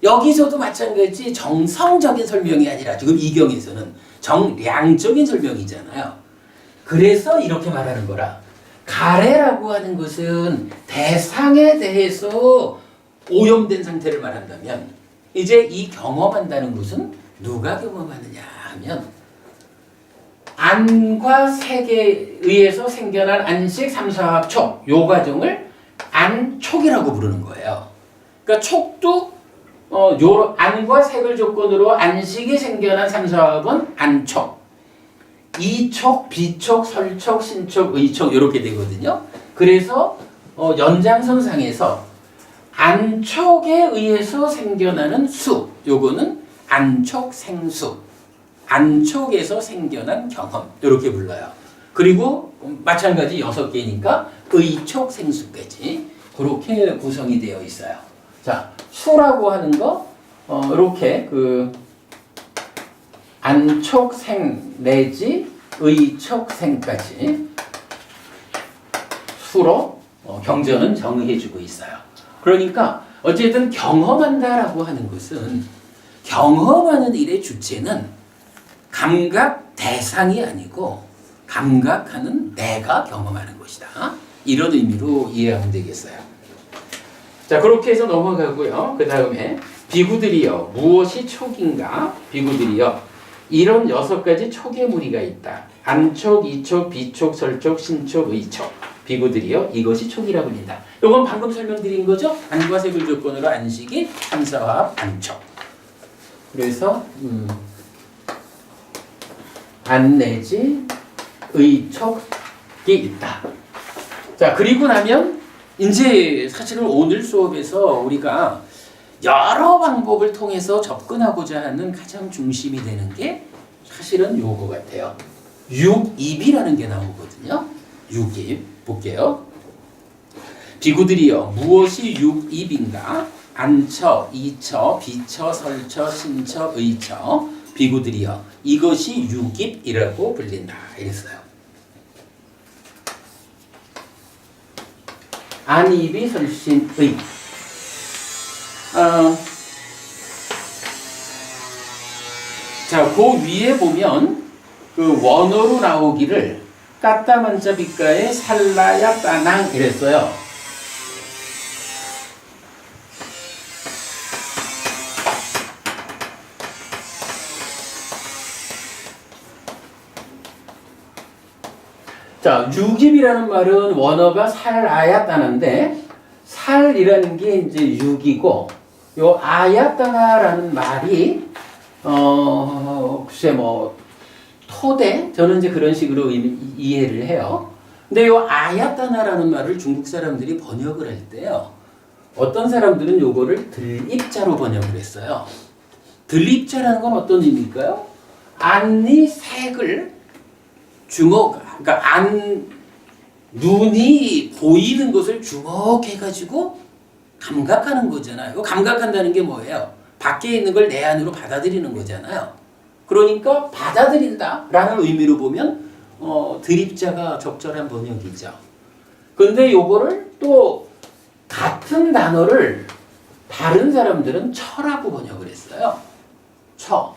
여기서도 마찬가지 정성적인 설명이 아니라 지금 이경에서는 정량적인 설명이잖아요. 그래서 이렇게 말하는 거라. 가래라고 하는 것은 대상에 대해서 오염된 상태를 말한다면, 이제 이 경험한다는 것은 누가 경험하느냐 하면 안과 색에 의해서 생겨난 안식, 삼사합, 촉, 요 과정을 안촉이라고 부르는 거예요. 그러니까 촉도 요 안과 색을 조건으로 안식이 생겨난 삼사합은 안촉, 이촉, 비촉, 설촉, 신촉, 의촉 이렇게 되거든요. 그래서 연장선상에서 안촉에 의해서 생겨나는 수, 요거는 안촉생수, 안촉에서 생겨난 경험 이렇게 불러요. 그리고 마찬가지 6개니까 의촉생수까지 그렇게 구성이 되어 있어요. 자, 수라고 하는 거 이렇게 안촉생 내지 의촉생까지 수로 경전은 정의해주고 있어요. 그러니까 어쨌든 경험한다라고 하는 것은, 경험하는 일의 주체는 감각 대상이 아니고 감각하는 내가 경험하는 것이다. 이런 의미로 이해하면 되겠어요. 자, 그렇게 해서 넘어가고요. 그 다음에 비구들이여 무엇이 촉인가? 비구들이여 이런 6가지 촉의 무리가 있다. 안촉, 이촉, 비촉, 설촉, 신촉, 의촉. 비구들이여 이것이 촉이라 불린다. 이건 방금 설명드린 거죠? 안과 색을 조건으로 안식이 삼사화합 안촉. 그래서 안 내지 의촉이 있다. 자, 그리고 나면 이제 사실은 오늘 수업에서 우리가 여러 방법을 통해서 접근하고자 하는 가장 중심이 되는 게 사실은 요거 같아요. 육입이라는 게 나오거든요. 육입 볼게요. 비구들이여 무엇이 육입인가? 안처, 이처, 비처, 설처, 신처, 의처. 비구들이여 이것이 육입이라고 불린다. 이랬어요. 안입이 설신의. 자, 그 위에 보면 그 원어로 나오기를 까따만자 빛가에 살라야 따낭 이랬어요. 자, 육입이라는 말은 원어가 살아야 따는데 살이라는 게 이제 육이고, 요 아야따나라는 말이 글쎄 뭐 토대, 저는 이제 그런 식으로 이해를 해요. 근데 요 아야따나라는 말을 중국 사람들이 번역을 할 때요, 어떤 사람들은 요거를 들입자로 번역을 했어요. 들입자라는 건 어떤 의미일까요? 안이 색을 그러니까 눈이 보이는 것을 주목해가지고 감각하는 거잖아요. 감각한다는 게 뭐예요? 밖에 있는 걸 내 안으로 받아들이는 거잖아요. 그러니까 받아들인다라는 의미로 보면 드립자가 적절한 번역이죠. 근데 요거를 또 같은 단어를 다른 사람들은 처라고 번역을 했어요. 처.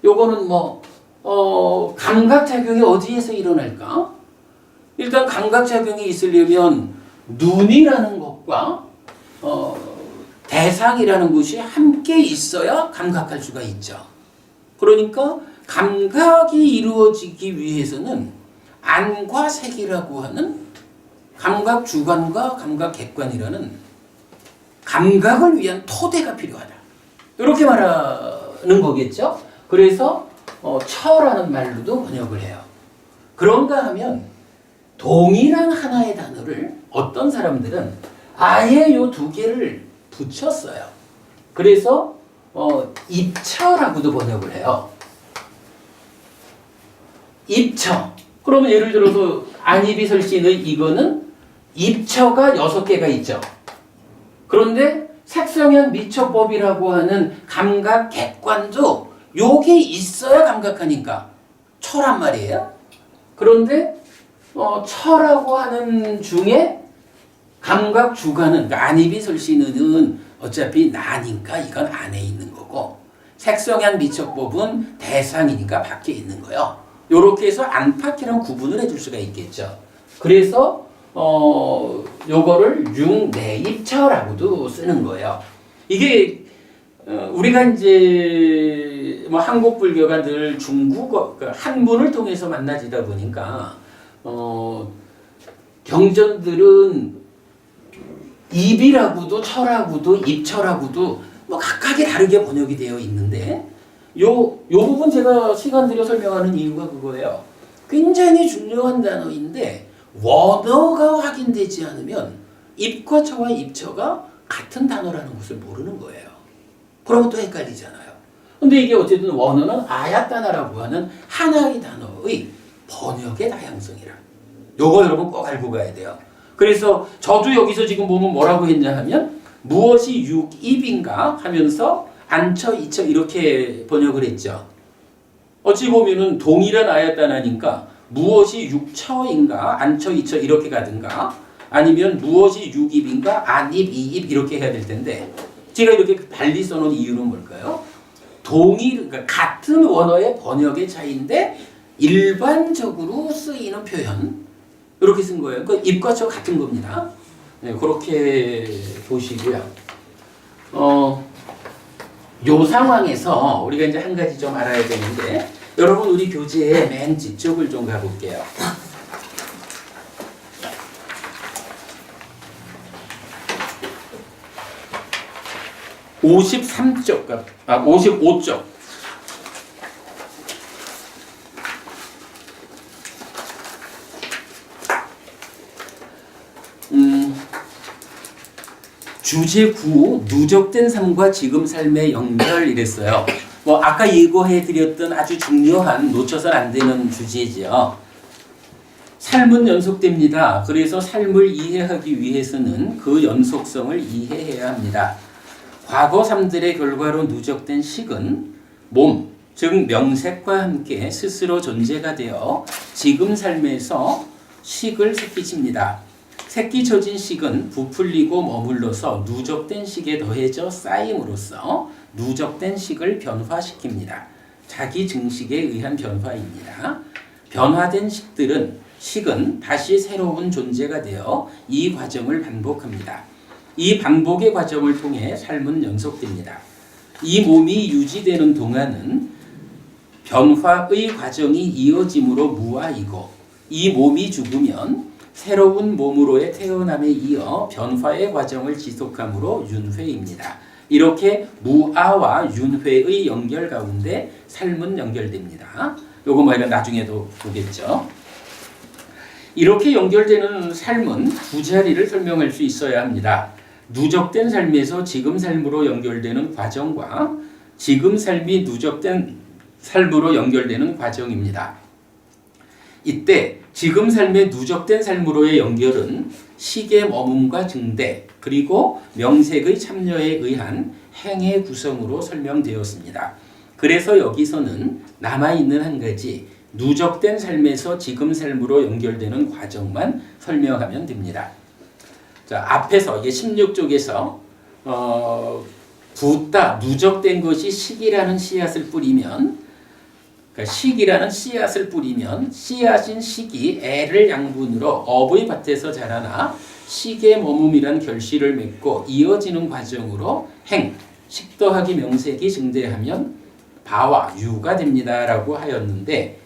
요거는 감각작용이 어디에서 일어날까? 일단 감각작용이 있으려면 눈이라는 것과 대상이라는 것이 함께 있어야 감각할 수가 있죠. 그러니까 감각이 이루어지기 위해서는 안과 색이라고 하는 감각 주관과 감각 객관이라는 감각을 위한 토대가 필요하다. 이렇게 말하는 거겠죠. 그래서 처라는 말로도 번역을 해요. 그런가 하면 동일한 하나의 단어를 어떤 사람들은 아예 요 두 개를 붙였어요. 그래서 입처라고도 번역을 해요. 입처. 그러면 예를 들어서 안이비설신의 이거는 입처가 6개가 있죠. 그런데 색성향 미처법이라고 하는 감각 객관도 요게 있어야 감각하니까 처란 말이에요. 그런데 처라고 하는 중에 감각 주관은, 그러니까 안이비설신은 어차피 나니까 이건 안에 있는 거고, 색성향 미처법은 대상이니까 밖에 있는 거예요. 요렇게 해서 안팎이랑 구분을 해줄 수가 있겠죠. 그래서 요거를 융내입처라고도 쓰는 거예요. 이게 우리가 이제 한국 불교가 늘 중국어, 그러니까 한문을 통해서 만나지다 보니까 경전들은 입이라고도 처라고도 입처라고도 각각이 다르게 번역이 되어 있는데, 요 부분 제가 시간 들여 설명하는 이유가 그거예요. 굉장히 중요한 단어인데 원어가 확인되지 않으면 입과 처와 입처가 같은 단어라는 것을 모르는 거예요. 그러면 또 헷갈리잖아요. 근데 이게 어쨌든 원어는 아야따나라고 하는 하나의 단어의 번역의 다양성이라. 요거 여러분 꼭 알고 가야 돼요. 그래서 저도 여기서 지금 보면 뭐라고 했냐 하면 무엇이 육입인가 하면서 안처, 이처 이렇게 번역을 했죠. 어찌 보면은 동일한 아야따나니까 무엇이 육처인가 안처, 이처 이렇게 가든가, 아니면 무엇이 육입인가 안입, 이입 이렇게 해야 될 텐데, 제가 이렇게 달리 써놓은 이유는 뭘까요? 그러니까 같은 원어의 번역의 차이인데 일반적으로 쓰이는 표현 이렇게 쓴 거예요. 그 입과 처 같은 겁니다. 네, 그렇게 보시고요. 요 상황에서 우리가 이제 한 가지 좀 알아야 되는데, 여러분 우리 교재의 맨 뒤쪽을 좀 가볼게요. 53쪽, 55쪽. 주제 9, 누적된 삶과 지금 삶의 연결 이랬어요. 아까 예고해드렸던 아주 중요한, 놓쳐서는 안 되는 주제죠. 삶은 연속됩니다. 그래서 삶을 이해하기 위해서는 그 연속성을 이해해야 합니다. 과거 삶들의 결과로 누적된 식은 몸, 즉 명색과 함께 스스로 존재가 되어 지금 삶에서 식을 새끼칩니다. 새끼쳐진 식은 부풀리고 머물러서 누적된 식에 더해져 쌓임으로써 누적된 식을 변화시킵니다. 자기 증식에 의한 변화입니다. 변화된 식은 다시 새로운 존재가 되어 이 과정을 반복합니다. 이 반복의 과정을 통해 삶은 연속됩니다. 이 몸이 유지되는 동안은 변화의 과정이 이어짐으로 무아이고, 이 몸이 죽으면 새로운 몸으로의 태어남에 이어 변화의 과정을 지속함으로 윤회입니다. 이렇게 무아와 윤회의 연결 가운데 삶은 연결됩니다. 요거 뭐 나중에도 보겠죠. 이렇게 연결되는 삶은 두 자리를 설명할 수 있어야 합니다. 누적된 삶에서 지금 삶으로 연결되는 과정과 지금 삶이 누적된 삶으로 연결되는 과정입니다. 이때 지금 삶의 누적된 삶으로의 연결은 식의 머뭅과 증대 그리고 명색의 참여에 의한 행의 구성으로 설명되었습니다. 그래서 여기서는 남아있는 한 가지 누적된 삶에서 지금 삶으로 연결되는 과정만 설명하면 됩니다. 자, 앞에서 이게 16쪽에서 붓다 누적된 것이 식이라는 씨앗을 뿌리면, 그러니까 식이라는 씨앗을 뿌리면 씨앗인 식이 애를 양분으로 업의 밭에서 자라나 식의 머뭅이란 결실을 맺고 이어지는 과정으로 행, 식더하기 명색이 증대하면 바와 유가 됩니다라고 하였는데,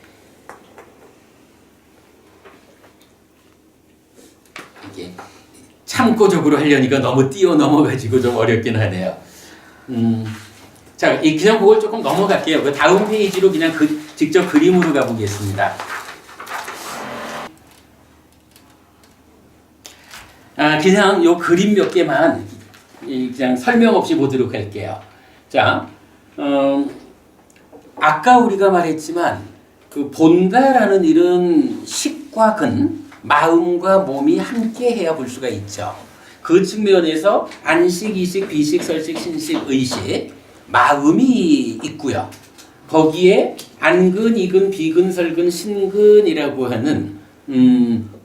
이게 참고적으로 하려니까 너무 뛰어넘어가지고 좀 어렵긴 하네요. 자, 그냥 그걸 조금 넘어갈게요. 그 다음 페이지로 그냥 직접 그림으로 가보겠습니다. 그냥 요 그림 몇 개만 그냥 설명 없이 보도록 할게요. 자, 아까 우리가 말했지만 그 본다라는 일은 식과 근, 마음과 몸이 함께 해야 볼 수가 있죠. 그 측면에서 안식, 이식, 비식, 설식, 신식, 의식, 마음이 있고요. 거기에 안근, 이근, 비근, 설근, 신근이라고 하는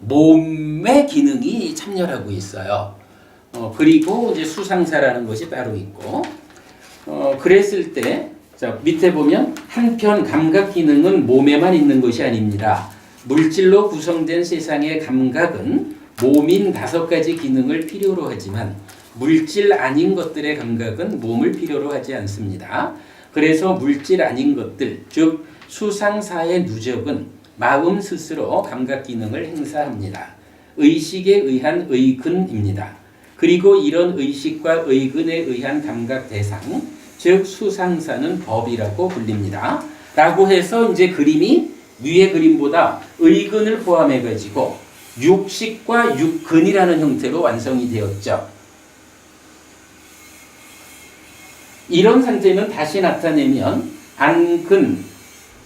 몸의 기능이 참여하고 있어요. 그리고 이제 수상사라는 것이 따로 있고, 그랬을 때, 자, 밑에 보면 한편 감각 기능은 몸에만 있는 것이 아닙니다. 물질로 구성된 세상의 감각은 몸인 5가지 기능을 필요로 하지만 물질 아닌 것들의 감각은 몸을 필요로 하지 않습니다. 그래서 물질 아닌 것들, 즉 수상사의 누적은 마음 스스로 감각 기능을 행사합니다. 의식에 의한 의근입니다. 그리고 이런 의식과 의근에 의한 감각 대상, 즉 수상사는 법이라고 불립니다. 라고 해서 이제 그림이 위의 그림보다 의근을 포함해가지고 육식과 육근이라는 형태로 완성이 되었죠. 이런 상태는 다시 나타내면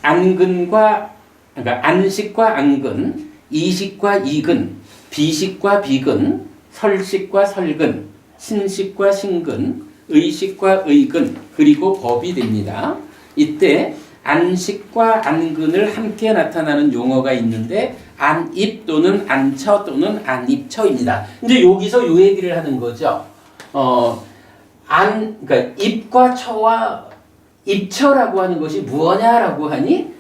안근과 그러니까 안식과 안근, 이식과 이근, 비식과 비근, 설식과 설근, 신식과 신근, 의식과 의근, 그리고 법이 됩니다. 이때 안식과 안근을 함께 나타나는 용어가 있는데 안입 또는 안처 또는 안입처입니다. 이제 여기서 요 얘기를 하는 거죠. 그러니까 입과 처와 입처라고 하는 것이 무엇냐라고 하니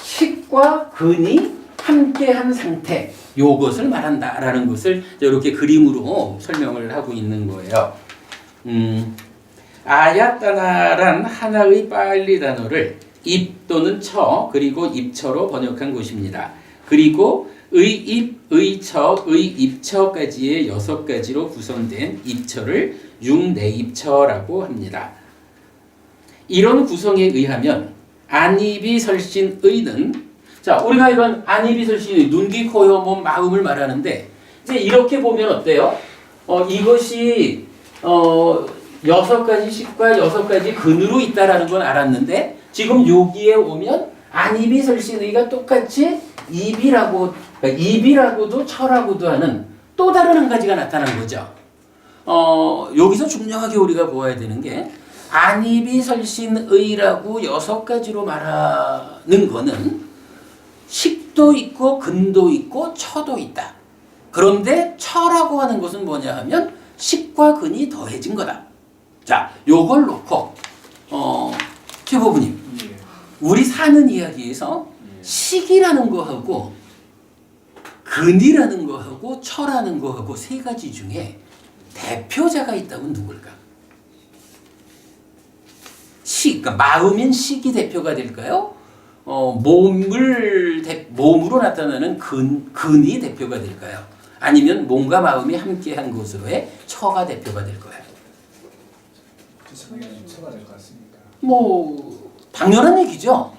식과 근이 함께한 상태, 요것을 말한다라는 것을 이렇게 그림으로 설명을 하고 있는 거예요. 아야따나란 하나의 빨리 단어를 입 또는 처 그리고 입처로 번역한 것입니다. 그리고 의입, 의처, 의입처까지의 6가지로 구성된 입처를 육내입처라고 합니다. 이런 구성에 의하면 안입이 설신의는, 자, 우리가 이런 안입이 설신의 눈, 귀, 코, 혀, 몸, 마음을 말하는데 이제 이렇게 보면 어때요? 이것이 6가지 식과 6가지 근으로 있다라는 건 알았는데 지금 여기에 오면 안입이 설신의가 똑같이 입이라고도 처라고도 하는 또 다른 한 가지가 나타난 거죠. 여기서 중요하게 우리가 보아야 되는 게 안입이 설신의라고 6가지로 말하는 거는 식도 있고 근도 있고 처도 있다. 그런데 처라고 하는 것은 뭐냐 하면 식과 근이 더해진 거다. 자, 요걸 놓고 최고부님, 우리 사는 이야기에서 식이라는 거하고 근이라는 거하고 처라는 거하고 3가지 중에 대표자가 있다면 누굴까? 그러니까 마음인 식이 대표가 될까요? 몸으로 나타나는 근이 대표가 될까요? 아니면 몸과 마음이 함께한 것으로의 처가 대표가 될 거예요. 처가 될 것 같습니다. 뭐 당연한 얘기죠.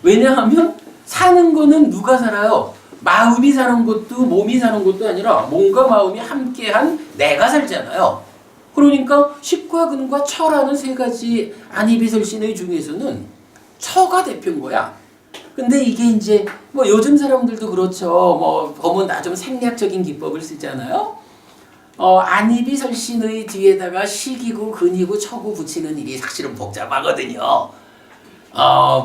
왜냐하면 사는 거는 누가 살아요? 마음이 사는 것도 몸이 사는 것도 아니라 몸과 마음이 함께한 내가 살잖아요. 그러니까 식과 근과 처라는 세 가지 안이비설신의 중에서는 처가 대표인 거야. 근데 이게 이제 뭐 요즘 사람들도 그렇죠. 뭐 보면 나 좀 생략적인 기법을 쓰잖아요. 안이비설신의 뒤에다가 식이고 근이고 처고 붙이는 일이 사실은 복잡하거든요.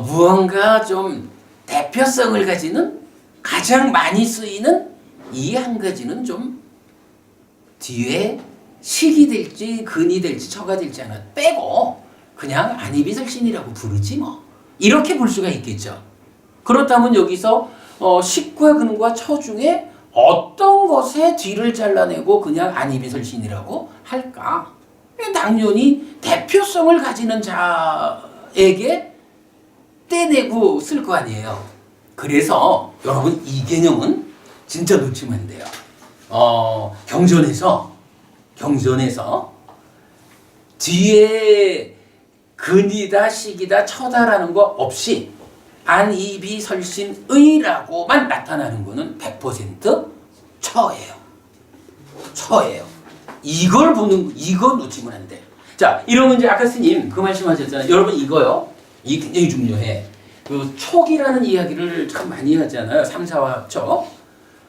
무언가 좀 대표성을 가지는 가장 많이 쓰이는 이 한 가지는 좀 뒤에 식이 될지 근이 될지 처가 될지 하나 빼고 그냥 안이비설신이라고 부르지 뭐. 이렇게 볼 수가 있겠죠. 그렇다면 여기서 식과 근과 처 중에 어떤 것에 뒤를 잘라내고 그냥 안이비설신이라고 할까? 당연히 대표성을 가지는 자에게 떼내고 쓸 거 아니에요. 그래서 여러분 이 개념은 진짜 놓치면 안 돼요. 경전에서 뒤에 근이다 식이다 처다라는 거 없이 안이비설신의라고만 나타나는 거는 100% 처예요. 이걸 이거 놓치면 안 돼. 자, 이러면 이제 아까 스님 그 말씀하셨잖아요. 여러분 이거요. 이 굉장히 중요해. 그 촉이라는 이야기를 참 많이 하잖아요. 삼사화합 촉.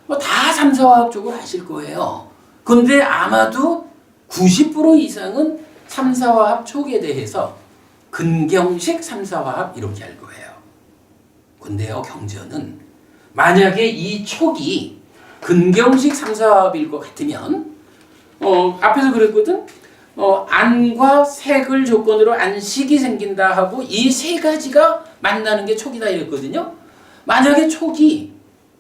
뭐 다 삼사화합 촉을 하실 거예요. 근데 아마도 90% 이상은 삼사화합 촉에 대해서 근경식 삼사화합 이렇게 할 거예요. 근데요, 경전은 만약에 이 촉이 근경식 삼사화합일 것 같으면 앞에서 그랬거든. 안과 색을 조건으로 안식이 생긴다 하고 이 세 가지가 만나는 게 촉이다 이랬거든요. 만약에 촉이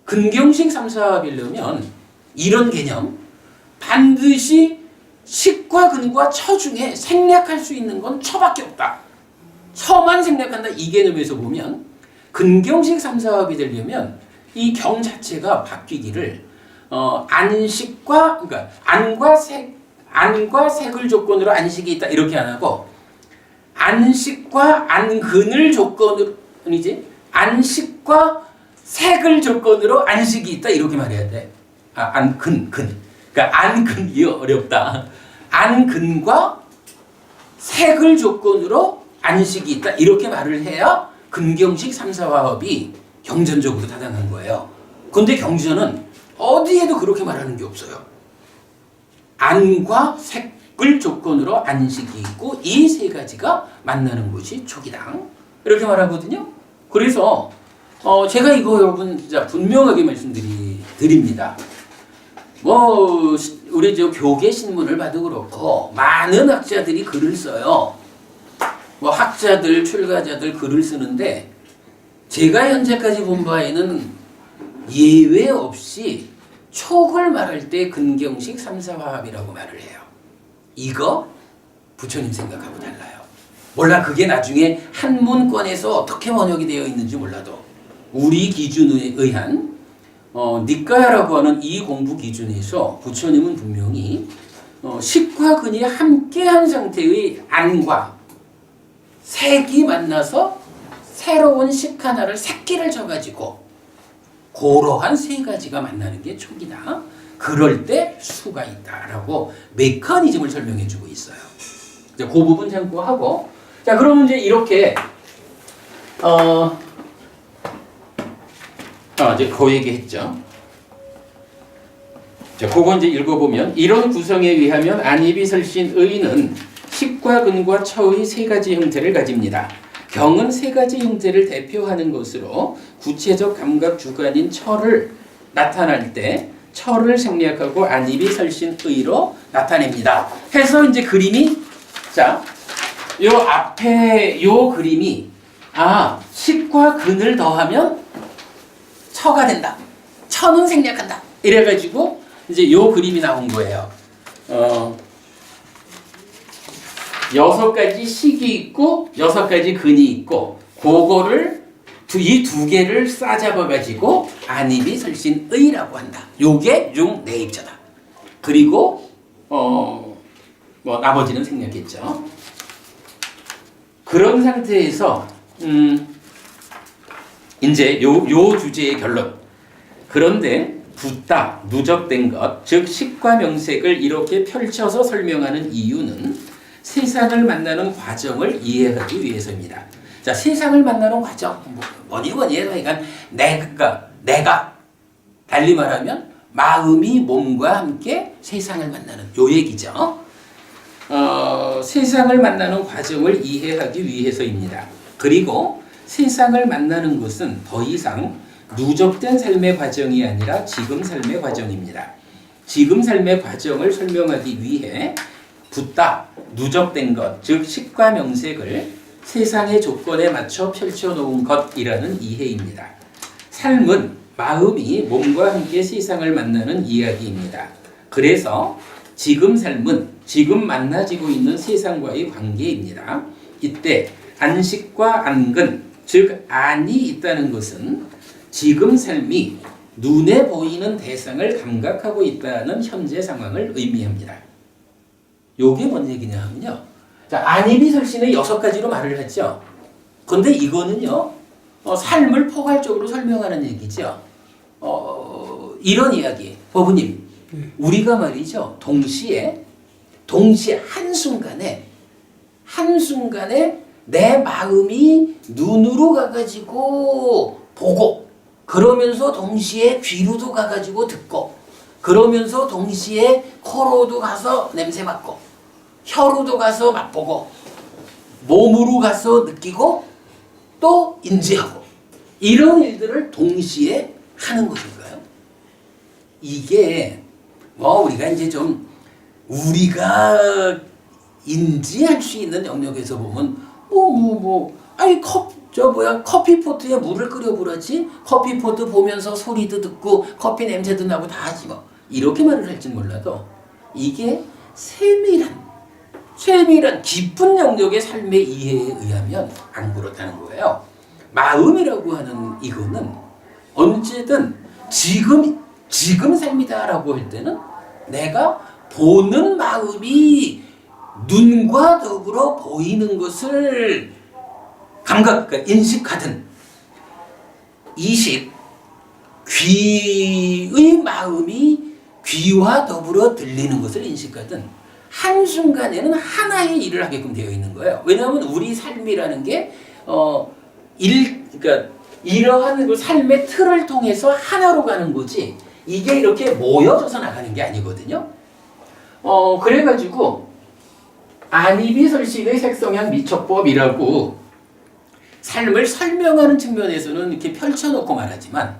근경식 삼사화합이려면 이런 개념 반드시 식과 근과 처 중에 생략할 수 있는 건 처밖에 없다. 처만 생략한다 이 개념에서 보면 근경식 삼사화합이 되려면 이 경 자체가 바뀌기를 안식과 그러니까 안과 색을 조건으로 안식이 있다 이렇게 안 하고 안식과 안근을 조건으로 아니지 안식과 색을 조건으로 안식이 있다 이렇게 말해야 돼. 안근 그러니까 안근이 어렵다. 안근과 색을 조건으로 안식이 있다 이렇게 말을 해야 근경식 삼사화합이 경전적으로 타당한 거예요. 근데 경전은 어디에도 그렇게 말하는 게 없어요. 안과 색을 조건으로 안식이 있고 이 세 가지가 만나는 것이 촉이다. 이렇게 말하거든요. 그래서 제가 이거 여러분 진짜 분명하게 말씀드립니다. 뭐 우리 저 교계 신문을 봐도 그렇고 많은 학자들이 글을 써요. 뭐 학자들, 출가자들 글을 쓰는데 제가 현재까지 본 바에는 예외 없이 촉을 말할 때 근경식 삼사화합이라고 말을 해요. 이거 부처님 생각하고 달라요. 몰라 그게 나중에 한문권에서 어떻게 번역이 되어 있는지 몰라도 우리 기준에 의한 니까야라고 하는 이 공부 기준에서 부처님은 분명히 식과 근이 함께한 상태의 안과 색이 만나서 새로운 식 하나를 새끼를 져가지고 고러한 세 가지가 만나는 게 촉이다. 그럴 때 수가 있다라고 메커니즘을 설명해 주고 있어요. 이제 그 부분 참고하고 자 그러면 이제 이렇게 이제 그 얘기 했죠. 자, 그거 이제 읽어보면 이런 구성에 의하면 안이비설신의는 식과 근과 처의 세 가지 형태를 가집니다. 경은 세 가지 형태를 대표하는 것으로 구체적 감각 주관인 처를 나타날 때 처를 생략하고 안이비설신의로 나타냅니다. 해서 이제 그림이 자, 요 앞에 요 그림이 식과 근을 더하면 처가 된다. 처는 생략한다. 이래가지고 이제 요 그림이 나온 거예요. 6가지 식이 있고 6가지 근이 있고 그거를 이 두 개를 싸잡아가지고 안이비설신의라고 한다. 요게 융내입자다. 그리고 뭐 나머지는 생략했죠. 그런 상태에서 이제 요 주제의 결론. 그런데 붓다, 누적된 것, 즉 식과 명색을 이렇게 펼쳐서 설명하는 이유는 세상을 만나는 과정을 이해하기 위해서입니다. 자, 세상을 만나는 과정, 뭐니 해도 그러니까 내가 달리 말하면 마음이 몸과 함께 세상을 만나는 요 얘기죠. 세상을 만나는 과정을 이해하기 위해서입니다. 그리고 세상을 만나는 것은 더 이상 누적된 삶의 과정이 아니라 지금 삶의 과정입니다. 지금 삶의 과정을 설명하기 위해 붓다, 누적된 것, 즉 식과 명색을 세상의 조건에 맞춰 펼쳐놓은 것이라는 이해입니다. 삶은 마음이 몸과 함께 세상을 만나는 이야기입니다. 그래서 지금 삶은 지금 만나지고 있는 세상과의 관계입니다. 이때 안식과 안근, 즉 안이 있다는 것은 지금 삶이 눈에 보이는 대상을 감각하고 있다는 현재 상황을 의미합니다. 요게 뭔 얘기냐 하면요. 자, 안이비설신의 6가지로 말을 했죠. 근데 이거는요, 삶을 포괄적으로 설명하는 얘기죠. 이런 이야기, 법우님, 우리가 말이죠, 동시에 한순간에 내 마음이 눈으로 가가지고 보고, 그러면서 동시에 귀로도 가가지고 듣고, 그러면서 동시에 코로도 가서 냄새 맡고, 혀로도 가서 맛보고, 몸으로 가서 느끼고, 또 인지하고, 이런 일들을 동시에 하는 것인가요? 이게 우리가 이제 좀 우리가 인지할 수 있는 영역에서 보면 아니 커피포트에 물을 끓여보라지, 커피포트 보면서 소리도 듣고 커피 냄새도 나고 다 하지 뭐, 이렇게 말을 할지 몰라도 이게 세밀한 깊은 영역의 삶의 이해에 의하면 안 그렇다는 거예요. 마음이라고 하는 이거는 언제든 지금 삶이다라고 할 때는 내가 보는 마음이 눈과 더불어 보이는 것을 그러니까 인식하든, 귀의 마음이 귀와 더불어 들리는 것을 인식하든, 한순간에는 하나의 일을 하게끔 되어 있는 거예요. 왜냐하면 우리 삶이라는 게 그러니까 이러한 그 삶의 틀을 통해서 하나로 가는 거지, 이게 이렇게 모여져서 나가는 게 아니거든요. 그래가지고 안이비설신의 색성향 미처법이라고 삶을 설명하는 측면에서는 이렇게 펼쳐놓고 말하지만,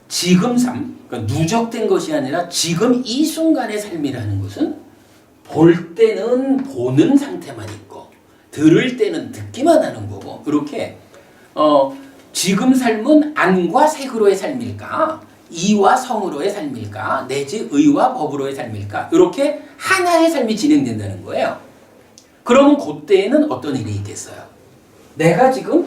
지금 삶, 그러니까 누적된 것이 아니라 지금 이 순간의 삶이라는 것은 볼 때는 보는 상태만 있고, 들을 때는 듣기만 하는 거고, 그렇게 지금 삶은 안과 색으로의 삶일까, 이와 성으로의 삶일까, 내지 의와 법으로의 삶일까, 이렇게 하나의 삶이 진행된다는 거예요. 그러면 그때에는 어떤 일이 있겠어요? 내가 지금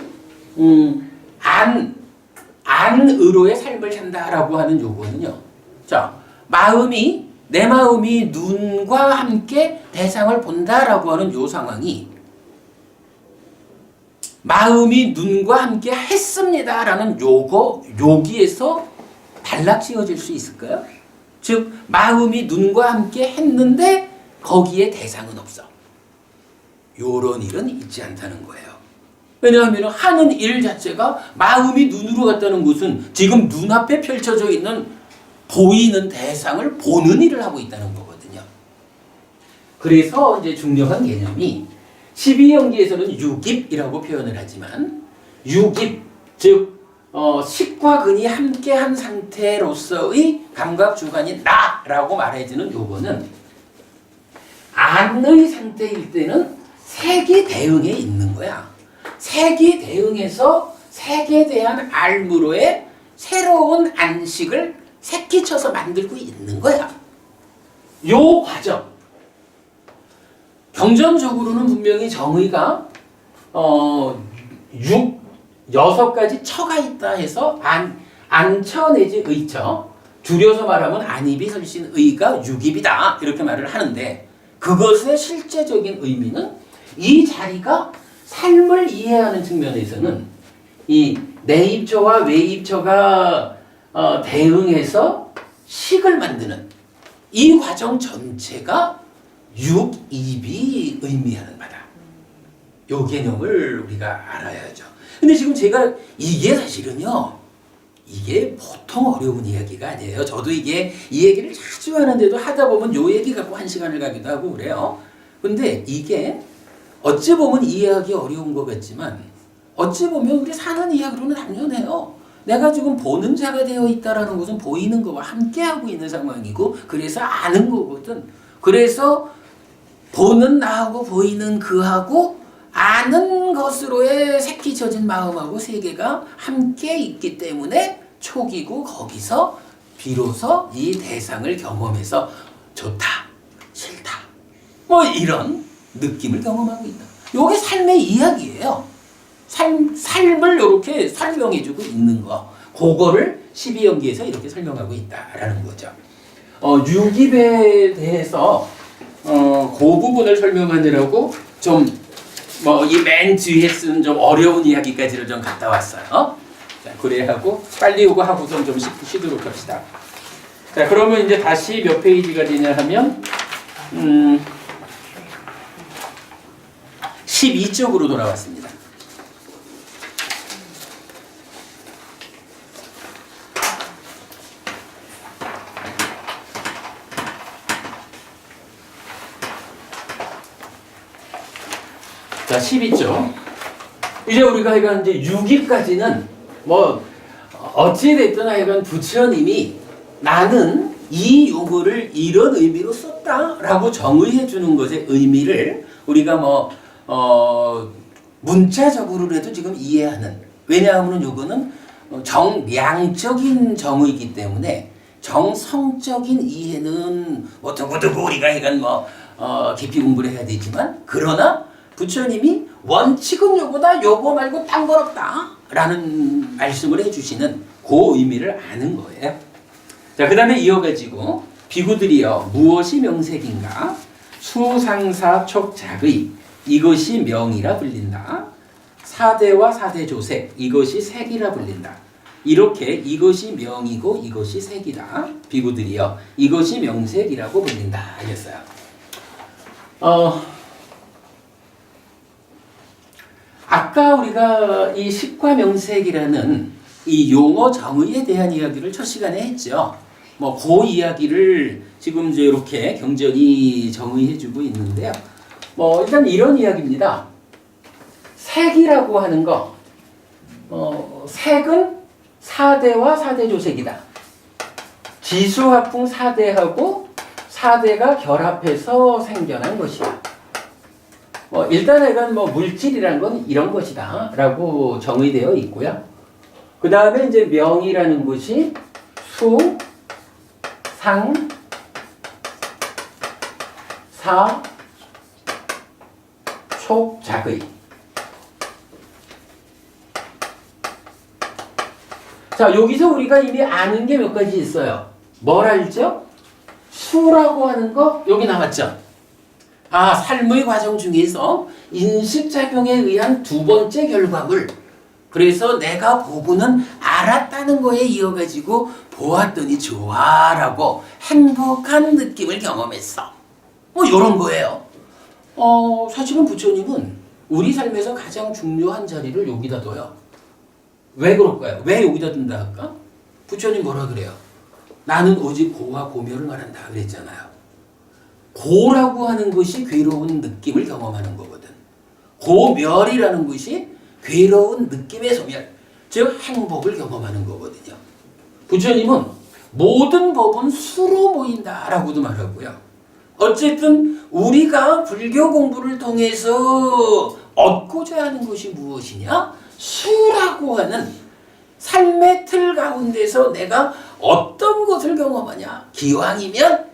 안으로의 삶을 산다라고 하는 요거는요. 자, 내 마음이 눈과 함께 대상을 본다라고 하는 요 상황이 마음이 눈과 함께 했습니다라는 여기에서 단락지어질 수 있을까요? 즉, 마음이 눈과 함께 했는데 거기에 대상은 없어. 요런 일은 있지 않다는 거예요. 왜냐하면 하는 일 자체가 마음이 눈으로 갔다는 것은 지금 눈앞에 펼쳐져 있는 보이는 대상을 보는 일을 하고 있다는 거거든요. 그래서 이제 중요한 개념이 12연기에서는 유깁이라고 표현을 하지만, 유깁, 즉 식과 근이 함께한 상태로서의 감각 주관인 나라고 말해지는 요거는 안의 상태일 때는 색이 대응해 있는 거야. 색이 대응해서 색에 대한 알무로의 새로운 안식을 새끼쳐서 만들고 있는 거야. 요 과정. 경전적으로는 분명히 정의가 6가지 처가 있다 해서 안처 내지 의처, 줄여서 말하면 안입이 설신 의가 육입이다 이렇게 말을 하는데, 그것의 실제적인 의미는 이 자리가 삶을 이해하는 측면에서는 이 내입처와 외입처가 대응해서 식을 만드는 이 과정 전체가 육입이 의미하는 바다. 요 개념을 우리가 알아야죠. 근데 지금 제가 이게 사실은요, 이게 보통 어려운 이야기가 아니에요. 저도 이 얘기를 자주 하는데도 하다 보면 요 얘기 갖고 1시간을 가기도 하고 그래요. 근데 이게 어찌 보면 이해하기 어려운 것 같지만 어찌 보면 우리 사는 이야기로는 당연해요. 내가 지금 보는 자가 되어 있다라는 것은 보이는 것과 함께하고 있는 상황이고, 그래서 아는 거거든. 그래서 보는 나하고 보이는 그하고 아는 것으로의 새끼쳐진 마음하고 세계가 함께 있기 때문에 촉이고, 거기서 비로소 이 대상을 경험해서 좋다, 싫다, 뭐 이런 느낌을 경험하고 있다. 이게 삶의 이야기예요. 삶을 이렇게 설명해주고 있는 거. 그거를 12연기에서 이렇게 설명하고 있다라는 거죠. 육입에 대해서 그 부분을 설명하느라고 좀 이 맨 뒤에 쓴 좀 어려운 이야기까지를 좀 갔다 왔어요. 자, 그래 하고 빨리 오고 하고선 좀 쉬도록 합시다. 자, 그러면 이제 다시 몇 페이지가 되냐 하면 12쪽으로 돌아왔습니다. 자, 12쪽. 이제 우리가 하여간 이제 6일까지는 뭐 어찌됐든 하여간 부처님이 나는 이 용어를 이런 의미로 썼다라고 정의해 주는 것의 의미를 우리가 문자적으로라도 지금 이해하는, 왜냐하면 요거는 정량적인 정의이기 때문에 정성적인 이해는 두고두고 우리가 하여간 깊이 공부를 해야 되지만, 그러나 부처님이 원칙은 요거다, 요거 말고 딴 건 없다 라는 말씀을 해주시는 그 의미를 아는 거예요. 자, 그 다음에 이어가지고 비구들이여 무엇이 명색인가? 수상사촉작의 이것이 명이라 불린다. 사대와 사대조색 이것이 색이라 불린다. 이렇게 이것이 명이고 이것이 색이다. 비구들이여 이것이 명색이라고 불린다 하셨어요. 아까 우리가 이 식과 명색이라는 이 용어 정의에 대한 이야기를 첫 시간에 했죠. 그 이야기를 지금 이제 이렇게 경전이 정의해주고 있는데요. 일단 이런 이야기입니다. 색이라고 하는 거, 색은 사대와 사대조색이다. 지수화풍 사대하고 사대가 결합해서 생겨난 것이다. 일단 이건 물질이란 건 이런 것이다 라고 정의되어 있고요. 그 다음에 이제 명이라는 것이 수, 상, 사, 촉, 작의. 자, 여기서 우리가 이미 아는 게 몇 가지 있어요. 뭘 알죠? 수라고 하는 거 여기 나왔죠. 삶의 과정 중에서 인식작용에 의한 두 번째 결과물. 그래서 내가 보고는 알았다는 거에 이어가지고 보았더니 좋아라고 행복한 느낌을 경험했어. 이런 거예요. 사실은 부처님은 우리 삶에서 가장 중요한 자리를 여기다 둬요. 왜 그럴까요? 왜 여기다 둔다 할까? 부처님 뭐라 그래요? 나는 오직 고와 고멸을 말한다 그랬잖아요. 고라고 하는 것이 괴로운 느낌을 경험하는 거거든. 고멸이라는 것이 괴로운 느낌의 소멸, 즉 행복을 경험하는 거거든요. 부처님은 모든 법은 수로 모인다라고도 말하고요. 어쨌든 우리가 불교 공부를 통해서 얻고자 하는 것이 무엇이냐? 수라고 하는 삶의 틀 가운데서 내가 어떤 것을 경험하냐? 기왕이면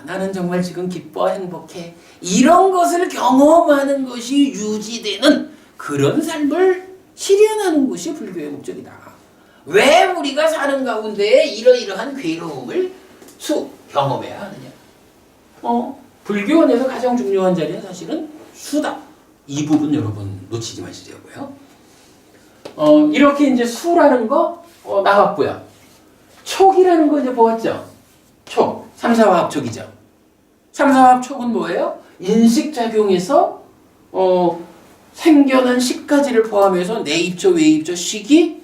나는 정말 지금 기뻐 행복해. 이런 것을 경험하는 것이 유지되는 그런 삶을 실현하는 것이 불교의 목적이다. 왜 우리가 사는 가운데 이러이러한 괴로움을 경험해야 하느냐. 불교원에서 가장 중요한 자리는 사실은 수다. 이 부분 여러분 놓치지 마시려고요. 이렇게 이제 수라는 거 나왔고요. 촉이라는 거 이제 보았죠. 촉, 삼사화합촉이죠. 삼사화합촉은 뭐예요? 인식작용에서 생겨난 식가지를 포함해서 내입조, 외입조, 식이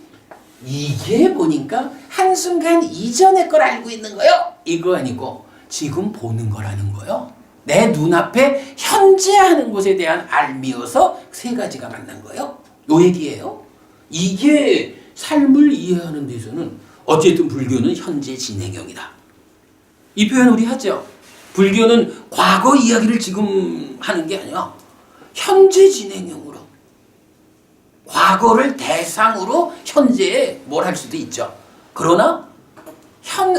이게 보니까 한순간 이전의 걸 알고 있는 거요. 이거 아니고 지금 보는 거라는 거요. 내 눈앞에 현재 하는 것에 대한 알미여서 세 가지가 만난 거요. 요 얘기예요. 이게 삶을 이해하는 데서는 어쨌든 불교는 현재 진행형이다. 이 표현 우리 하죠. 불교는 과거 이야기를 지금 하는 게 아니야. 현재 진행형으로. 과거를 대상으로 현재에 뭘 할 수도 있죠. 그러나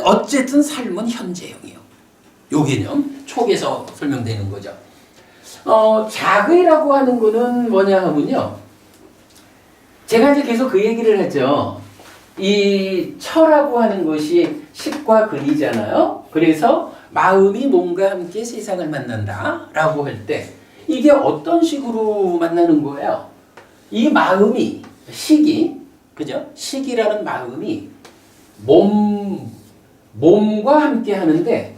어쨌든 삶은 현재형이에요. 요 개념 촉에서 설명되는 거죠. 작의라고 하는 거는 뭐냐 하면요. 제가 이제 계속 그 얘기를 하죠. 이 처라고 하는 것이 식과 근이잖아요. 그래서 마음이 몸과 함께 세상을 만난다라고 할 때 이게 어떤 식으로 만나는 거예요? 이 마음이 식이 그죠? 식이라는 마음이 몸과 함께 하는데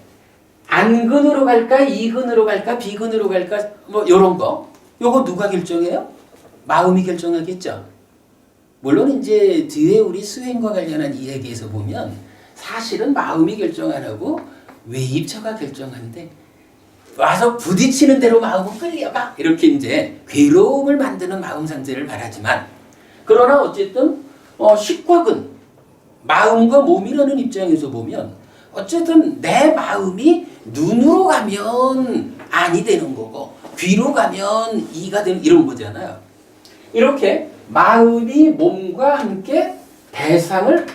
안근으로 갈까 이근으로 갈까 비근으로 갈까 뭐 이런 거 요거 누가 결정해요? 마음이 결정하겠죠. 물론 이제 뒤에 우리 수행과 관련한 이야기에서 보면 사실은 마음이 결정 안 하고 외입처가 결정하는데 와서 부딪히는 대로 마음은 끌려가 이렇게 이제 괴로움을 만드는 마음 상태를 말하지만 그러나 어쨌든 식과 근 마음과 몸이라는 입장에서 보면 어쨌든 내 마음이 눈으로 가면 안이 되는 거고 귀로 가면 이가 되는 이런 거잖아요. 이렇게 마음이 몸과 함께 대상을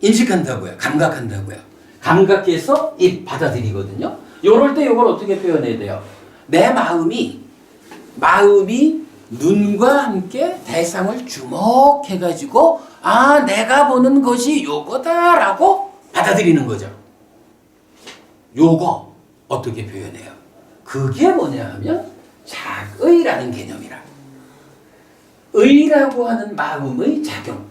인식한다고요. 감각한다고요. 감각해서 받아들이거든요. 요럴 때 요걸 어떻게 표현해야 돼요? 내 마음이 눈과 함께 대상을 주목해가지고 내가 보는 것이 요거다라고 받아들이는 거죠. 요거 어떻게 표현해요? 그게 뭐냐 하면 작의라는 개념이라. 의라고 하는 마음의 작용.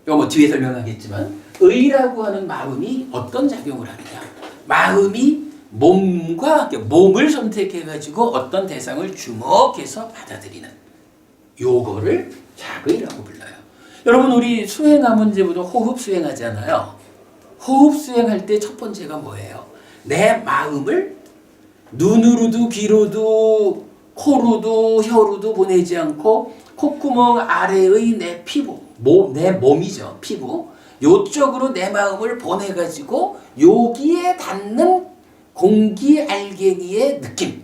이거 뭐 뒤에 설명하겠지만 의라고 하는 마음이 어떤 작용을 하느냐. 마음이 몸을 선택해가지고 어떤 대상을 주목해서 받아들이는 요거를 작의라고 불러요. 여러분 우리 수행하면 이제부터 호흡 수행하잖아요. 호흡 수행할 때 첫 번째가 뭐예요? 내 마음을 눈으로도 귀로도 코로도 혀로도 보내지 않고 콧구멍 아래의 내 피부, 내 몸이죠. 피부. 요쪽으로 내 마음을 보내가지고 여기에 닿는 공기 알갱이의 느낌.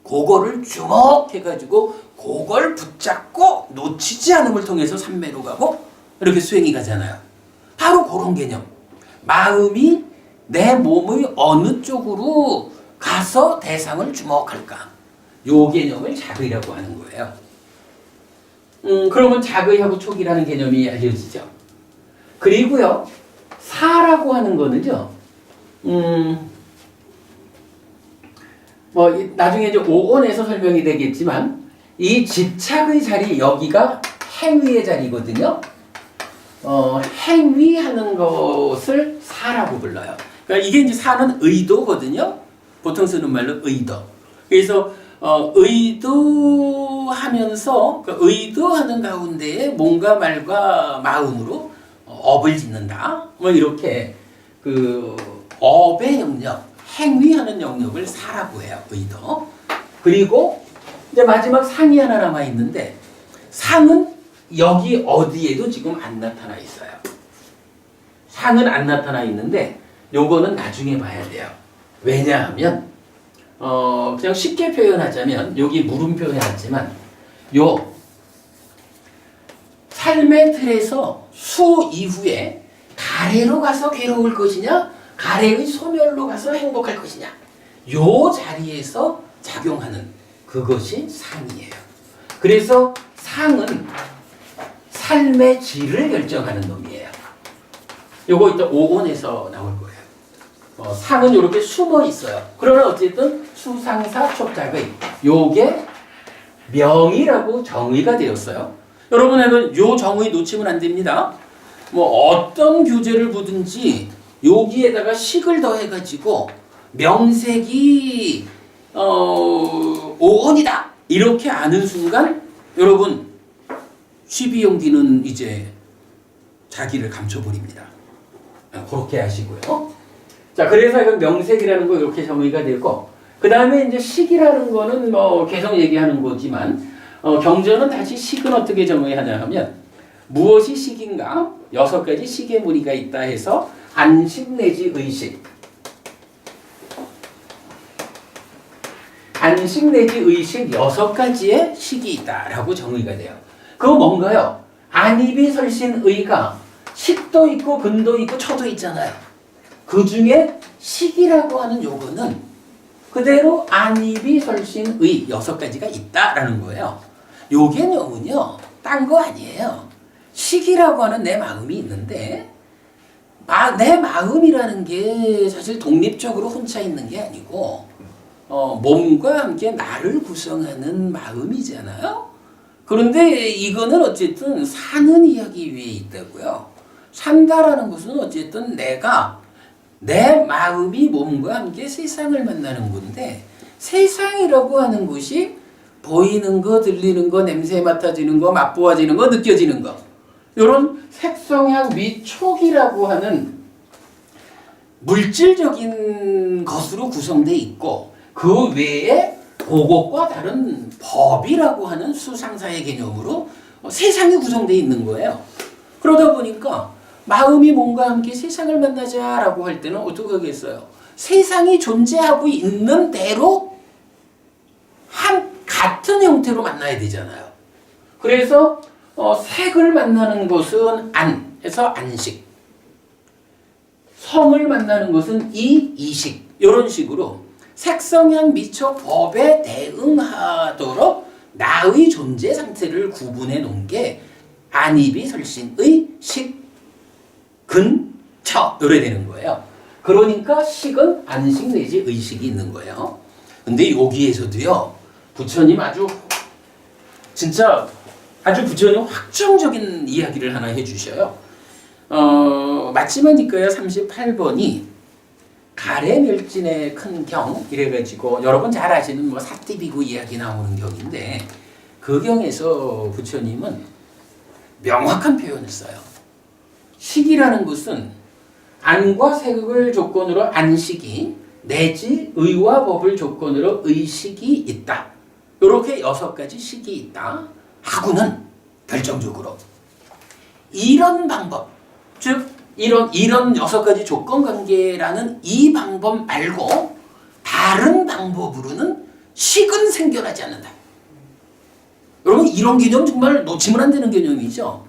그거를 주목해가지고 그걸 붙잡고 놓치지 않음을 통해서 삼매로 가고 이렇게 수행이 가잖아요. 바로 그런 개념. 마음이 내 몸의 어느 쪽으로 가서 대상을 주목할까. 요 개념을 작의라고 하는 거예요. 그러면 작의하고 촉이라는 개념이 알려지죠. 그리고요, 사라고 하는 거는요, 나중에 이제 5권에서 설명이 되겠지만, 이 집착의 자리, 여기가 행위의 자리거든요. 행위하는 것을 사라고 불러요. 그러니까 이게 이제 사는 의도거든요. 보통 쓰는 말로 의도. 그래서 의도하면서 그 의도하는 가운데에 몸과 말과 마음으로 업을 짓는다. 뭐 이렇게 그 업의 영역, 행위하는 영역을 사라고 해요. 의도. 그리고 이제 마지막 상이 하나 남아 있는데 상은 여기 어디에도 지금 안 나타나 있어요. 상은 안 나타나 있는데 요거는 나중에 봐야 돼요. 왜냐하면 그냥 쉽게 표현하자면 여기 물음표 해놨지만 요 삶의 틀에서 수 이후에 가래로 가서 괴로울 것이냐 가래의 소멸로 가서 행복할 것이냐 요 자리에서 작용하는 그것이 상이에요. 그래서 상은 삶의 질을 결정하는 놈이에요. 요거 이따 5권에서 나올 거예요. 상은 이렇게 숨어 있어요. 그러나 어쨌든 수상사 촉작의 요게 명이라고 정의가 되었어요. 여러분들은 요 정의 놓치면 안 됩니다. 뭐 어떤 교재를 보든지 여기에다가 식을 더해가지고 명색이 5원이다 이렇게 아는 순간 여러분 쉬비용기는 이제 자기를 감춰버립니다. 그렇게 하시고요. 자, 그래서 이건 명색이라는 거 이렇게 정의가 되고, 그 다음에 이제 식이라는 거는 뭐 계속 얘기하는 거지만, 경전은 다시 식은 어떻게 정의하냐 하면, 무엇이 식인가? 6가지 식의 무리가 있다 해서, 안식 내지 의식. 안식 내지 의식 6가지의 식이 있다라고 정의가 돼요. 그거 뭔가요? 안입이 설신 의가 식도 있고 근도 있고 처도 있잖아요. 그 중에 식이라고 하는 요거는 그대로 안입이 설신 의 6가지가 있다라는 거예요. 요 개념은요, 딴 거 아니에요. 식이라고 하는 내 마음이 있는데, 내 마음이라는 게 사실 독립적으로 혼자 있는 게 아니고, 몸과 함께 나를 구성하는 마음이잖아요. 그런데 이거는 어쨌든 사는 이야기 위에 있다고요. 산다라는 것은 어쨌든 내가 내 마음이 몸과 함께 세상을 만나는 건데, 세상이라고 하는 것이 보이는 거, 들리는 거, 냄새 맡아지는 거, 맛보아지는 거, 느껴지는 거, 이런 색성향 위촉이라고 하는 물질적인 것으로 구성되어 있고, 그 외에 그것과 다른 법이라고 하는 수상사의 개념으로 세상이 구성되어 있는 거예요. 그러다 보니까 마음이 몸과 함께 세상을 만나자라고 할 때는 어떻게 하겠어요? 세상이 존재하고 있는 대로 같은 형태로 만나야 되잖아요. 그래서 색을 만나는 것은 안 해서 안식, 성을 만나는 것은 이식, 이런 식으로 색성향 미처 법에 대응하도록 나의 존재 상태를 구분해 놓은 게 안입이 설신의 식, 근, 처 이래 되는 거예요. 그러니까 식은 안식 내지 의식이 있는 거예요. 근데 여기에서도요, 부처님 진짜 아주 부처님 확정적인 이야기를 하나 해주셔요. 맞지만니까요 38번이 가래멸진의 큰 경 이래가지고 여러분 잘 아시는 뭐 사띠비구 이야기 나오는 경인데, 그 경에서 부처님은 명확한 표현을 써요. 식이라는 것은 안과 색을 조건으로 안식이 내지 의와 법을 조건으로 의식이 있다. 이렇게 6가지 식이 있다 하고는 결정적으로 이런 방법, 즉 이런 6가지 조건관계라는 이 방법 말고 다른 방법으로는 식은 생겨나지 않는다. 여러분 이런 개념 정말 놓치면 안 되는 개념이죠.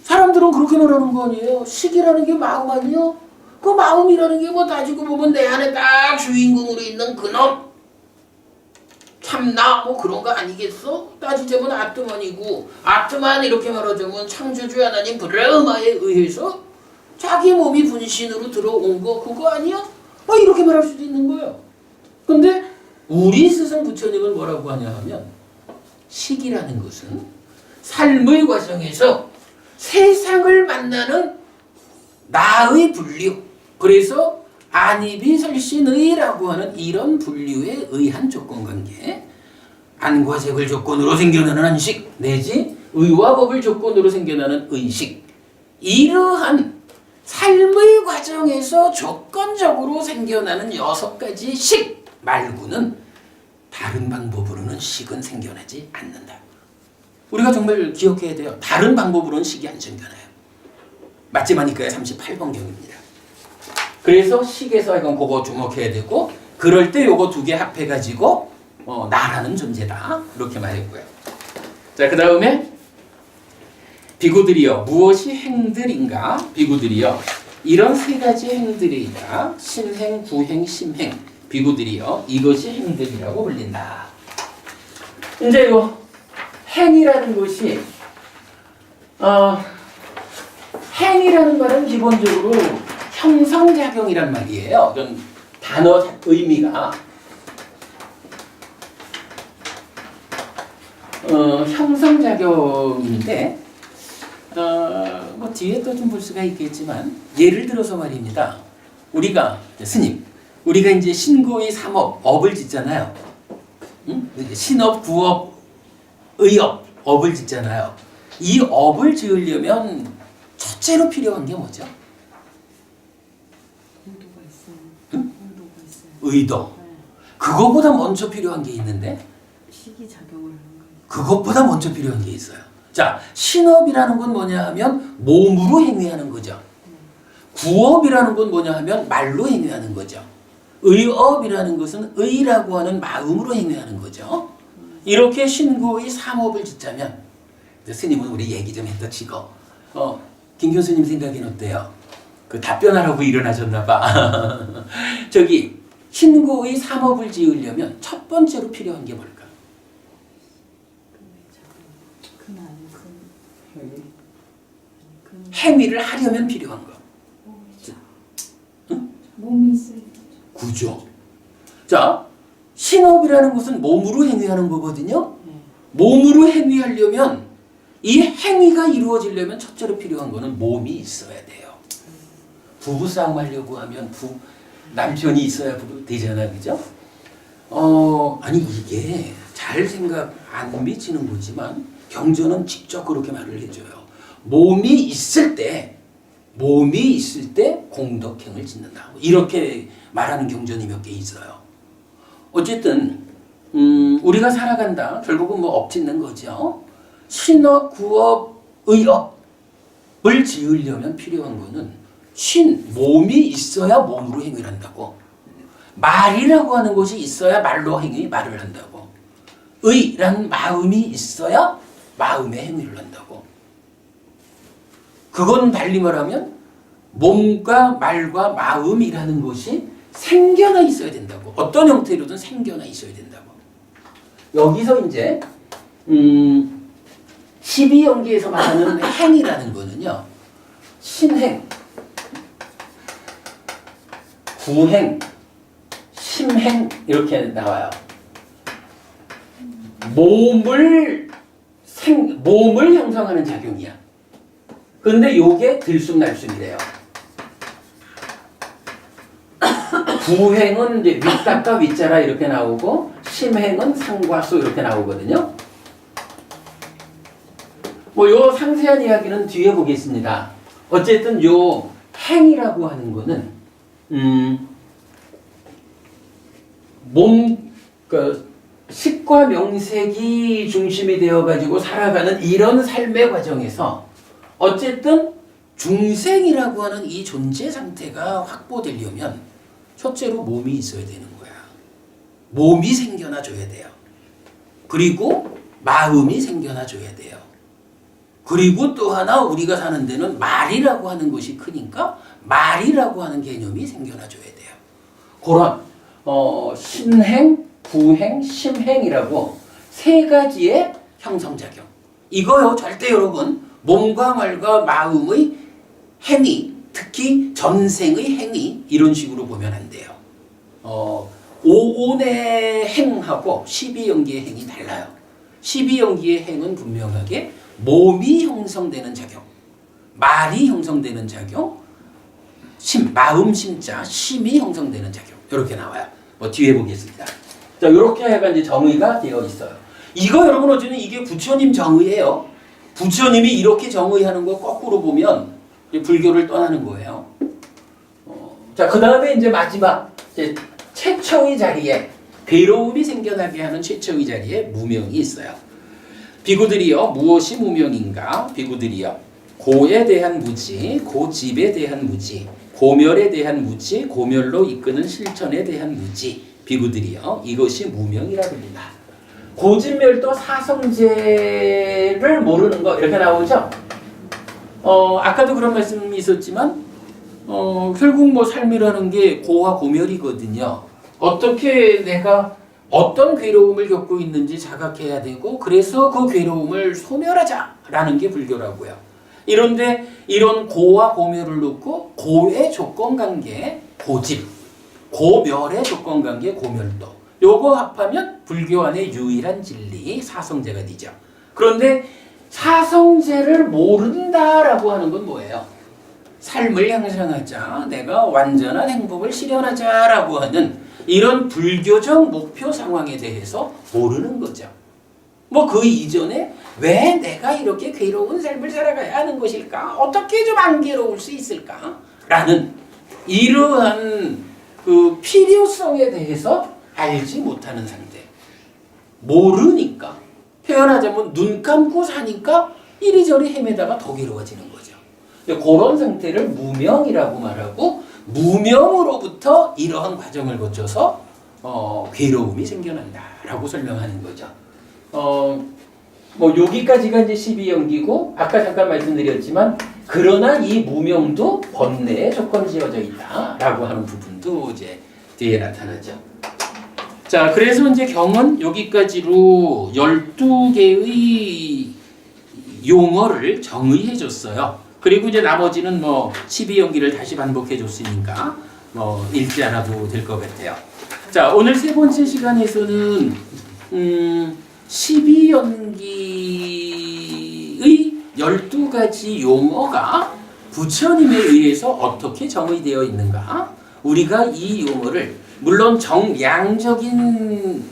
사람들은 그렇게 말하는 거 아니에요. 식이라는 게 마음 아니에요? 그 마음이라는 게 뭐 따지고 보면 내 안에 딱 주인공으로 있는 그놈 참나 뭐 그런 거 아니겠어? 따지자면 아트만이고, 아트만 이렇게 말하자면 창조주 하나님 브라흐마에 의해서 자기 몸이 분신으로 들어온 거 그거 아니야? 뭐 이렇게 말할 수도 있는 거예요. 근데 우리 스승 부처님은 뭐라고 하냐 하면, 식이라는 것은 삶의 과정에서 세상을 만나는 나의 분류, 그래서 안입이 설신의라고 하는 이런 분류에 의한 조건관계, 안과 색을 조건으로 생겨나는 안식 내지 의와 법을 조건으로 생겨나는 의식, 이러한 삶의 과정에서 조건적으로 생겨나는 6가지 식 말고는 다른 방법으로는 식은 생겨나지 않는다. 우리가 정말 기억해야 돼요. 다른 방법으로는 식이 안 생겨나요. 맞지마니까의 38번경입니다. 그래서 식에서 이건 그거 주목해야 되고, 그럴 때 요거 2개 합해가지고 나라는 존재다 이렇게 말했고요. 자, 그 다음에 비구들이여 무엇이 행들인가? 비구들이여 이런 3가지 행들이다. 신행, 구행, 심행. 비구들이여 이것이 행들이라고 불린다. 이제 요 행이라는 것이 행이라는 말은 기본적으로 형성작용이란 말이에요. 이런 단어 의미가 형성작용인데 뭐 뒤에 또 좀 볼 수가 있겠지만 예를 들어서 말입니다. 우리가 스님, 우리가 이제 신고의 삼업, 업을 짓잖아요. 응? 신업, 구업, 의업, 업을 짓잖아요. 이 업을 지으려면 첫째로 필요한 게 뭐죠? 의도가 있어요. 응? 의도가 있어요. 의도. 네. 그것보다 먼저 필요한 게 있는데 시기작용을 하는 거예요. 그것보다 먼저 필요한 게 있어요. 자, 신업이라는 건 뭐냐 하면 몸으로 행위하는 거죠. 구업이라는 건 뭐냐 하면 말로 행위하는 거죠. 의업이라는 것은 의라고 하는 마음으로 행위하는 거죠. 이렇게 신구의 삼업을 짓자면 스님은 우리 얘기 좀 했다 치고 김 교수님 생각에는 어때요? 그 답변하라고 일어나셨나 봐. 저기 신구의 삼업을 지으려면 첫 번째로 필요한 게 뭘까? 행위를 하려면 필요한 거. 응? 몸이 있어요. 구조. 자, 신업이라는 것은 몸으로 행위하는 거거든요. 몸으로 행위하려면 이 행위가 이루어지려면 첫째로 필요한 거는 몸이 있어야 돼요. 부부싸움 하려고 하면 남편이 있어야 되잖아, 그죠? 아니 이게 잘 생각 안 미치는 거지만 경전은 직접 그렇게 말을 해줘요. 몸이 있을 때 공덕행을 짓는다고 이렇게 말하는 경전이 몇 개 있어요. 어쨌든 우리가 살아간다. 결국은 뭐 업 짓는 거죠. 신업, 구업, 의업을 지으려면 필요한 거는 몸이 있어야 몸으로 행위를 한다고. 말이라고 하는 것이 있어야 말로 말을 한다고. 의라는 마음이 있어야 마음의 행위를 한다고. 그건 달리 말하면 몸과 말과 마음이라는 것이 생겨나 있어야 된다고. 어떤 형태로든 생겨나 있어야 된다고. 여기서 이제 12연기에서 말하는 행이라는 거는요. 신행, 구행, 심행 이렇게 나와요. 몸을 형성하는 작용이야. 근데 요게 들쑥날쑥이래요. 구행은 이제 윗값과 윗자라 이렇게 나오고 심행은 상과 수 이렇게 나오거든요. 뭐 요 상세한 이야기는 뒤에 보겠습니다. 어쨌든 요 행이라고 하는 거는 식과 명색이 중심이 되어 가지고 살아가는 이런 삶의 과정에서 어쨌든 중생이라고 하는 이 존재 상태가 확보되려면 첫째로 몸이 있어야 되는 거야. 몸이 생겨나 줘야 돼요. 그리고 마음이 생겨나 줘야 돼요. 그리고 또 하나 우리가 사는 데는 말이라고 하는 것이 크니까 말이라고 하는 개념이 생겨나 줘야 돼요. 그런 신행, 구행, 심행이라고 세 가지의 형성작용. 이거요 절대 여러분 몸과 말과 마음의 행위, 특히 전생의 행위 이런 식으로 보면 안 돼요. 오온의 행하고 12연기의 행이 달라요. 12연기의 행은 분명하게 몸이 형성되는 작용, 말이 형성되는 작용, 마음 심자, 심이 형성되는 작용 이렇게 나와요. 뭐 뒤에 보겠습니다. 자, 이렇게 해가 이제 정의가 되어 있어요. 이거 여러분 어쩌면 이게 부처님 정의예요. 부처님이 이렇게 정의하는 거 거꾸로 보면 불교를 떠나는 거예요. 자, 그 다음에 이제 마지막 이제 최초의 자리에 괴로움이 생겨나게 하는 최초의 자리에 무명이 있어요. 비구들이요 무엇이 무명인가? 비구들이요 고에 대한 무지, 고집에 대한 무지, 고멸에 대한 무지, 고멸로 이끄는 실천에 대한 무지. 비구들이요 이것이 무명이라 합니다. 고집멸도 사성제를 모르는 거 이렇게 나오죠. 아까도 그런 말씀이 있었지만 결국 뭐 삶이라는 게 고와 고멸이거든요. 어떻게 내가 어떤 괴로움을 겪고 있는지 자각해야 되고 그래서 그 괴로움을 소멸하자라는 게 불교라고요. 이런데 이런 고와 고멸을 놓고 고의 조건관계 고집, 고멸의 조건관계 고멸도 요거 합하면 불교 안에 유일한 진리 사성제가 되죠. 그런데 사성제를 모른다라고 하는 건 뭐예요? 삶을 향상하자, 내가 완전한 행복을 실현하자라고 하는 이런 불교적 목표 상황에 대해서 모르는 거죠. 뭐 그 이전에 왜 내가 이렇게 괴로운 삶을 살아가야 하는 것일까? 어떻게 좀 안 괴로울 수 있을까? 라는 이러한 그 필요성에 대해서 알지 못하는 상태. 모르니까. 표현하자면 눈 감고 사니까 이리저리 헤매다가 더 괴로워지는 거죠. 그런 상태를 무명이라고 말하고 무명으로부터 이러한 과정을 거쳐서 괴로움이 생겨난다라고 설명하는 거죠. 뭐 여기까지가 이제 12연기고 아까 잠깐 말씀드렸지만 그러나 이 무명도 번뇌의 조건이 지어져 있다라고 하는 부분도 이제 뒤에 나타나죠. 자, 그래서 이제 경은 여기까지로 12개의 용어를 정의해 줬어요. 그리고 이제 나머지는 뭐 12연기를 다시 반복해 줬으니까 뭐 읽지 않아도 될 것 같아요. 자, 오늘 세 번째 시간에서는 12연기의 12가지 용어가 부처님에 의해서 어떻게 정의되어 있는가? 우리가 이 용어를 물론 정량적인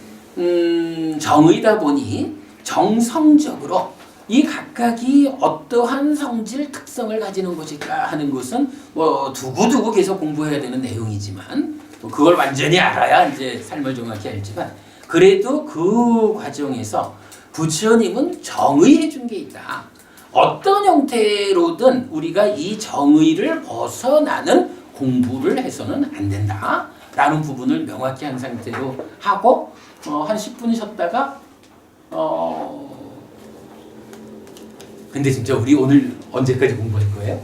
정의다 보니 정성적으로 이 각각이 어떠한 성질 특성을 가지는 것일까 하는 것은 뭐 두고두고 계속 공부해야 되는 내용이지만 그걸 완전히 알아야 이제 삶을 정확히 알지만 그래도 그 과정에서 부처님은 정의해 준 게 있다. 어떤 형태로든 우리가 이 정의를 벗어나는 공부를 해서는 안 된다. 라는 부분을 명확히 한 상태로 하고 한 10분 쉬었다가 근데 진짜 우리 오늘 언제까지 공부할 거예요?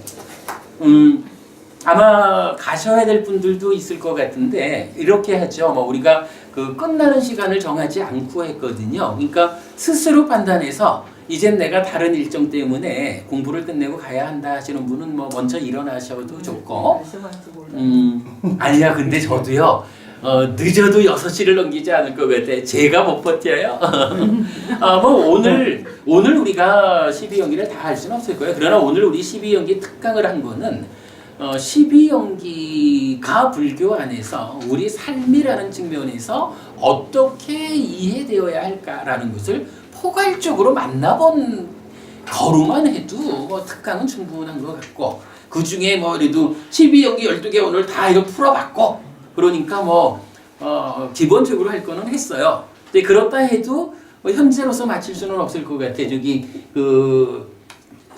아마 가셔야 될 분들도 있을 것 같은데 이렇게 하죠. 뭐 우리가 그 끝나는 시간을 정하지 않고 했거든요. 그러니까 스스로 판단해서 이젠 내가 다른 일정 때문에 공부를 끝내고 가야 한다 하시는 분은 뭐 먼저 일어나셔도 좋고 아니야 근데 저도요 늦어도 6시를 넘기지 않을 것 같아. 제가 못 버텨요. 뭐 오늘 우리가 12연기를 다 할 수는 없을 거예요. 그러나 오늘 우리 12연기 특강을 한 거는 12연기가 불교 안에서 우리 삶이라는 측면에서 어떻게 이해되어야 할까라는 것을 포괄적으로 만나본 거로만 해도 뭐 특강은 충분한 것 같고 그 중에 뭐 그래도 12연기 12개 오늘 다 이거 풀어봤고 그러니까 뭐 기본적으로 할 거는 했어요. 근데 그렇다 해도 뭐 현재로서 마칠 수는 없을 것 같아. 저기 그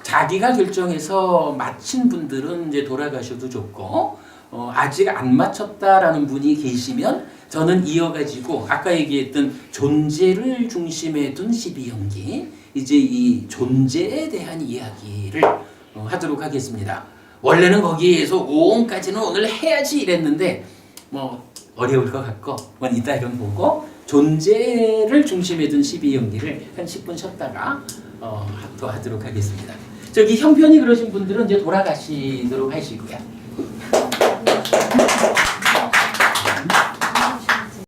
자기가 결정해서 마친 분들은 이제 돌아가셔도 좋고 아직 안 마쳤다라는 분이 계시면 저는 이어가지고 아까 얘기했던 존재를 중심에 둔 12연기 이제 이 존재에 대한 이야기를 하도록 하겠습니다. 원래는 거기에서 오음까지는 오늘 해야지 이랬는데 뭐 어려울 것 같고 뭐 이따 이런 보고 존재를 중심에 둔 12연기를 한 10분 쉬었다가 또 하도록 하겠습니다. 저기 형편이 그러신 분들은 이제 돌아가시도록 하시고요.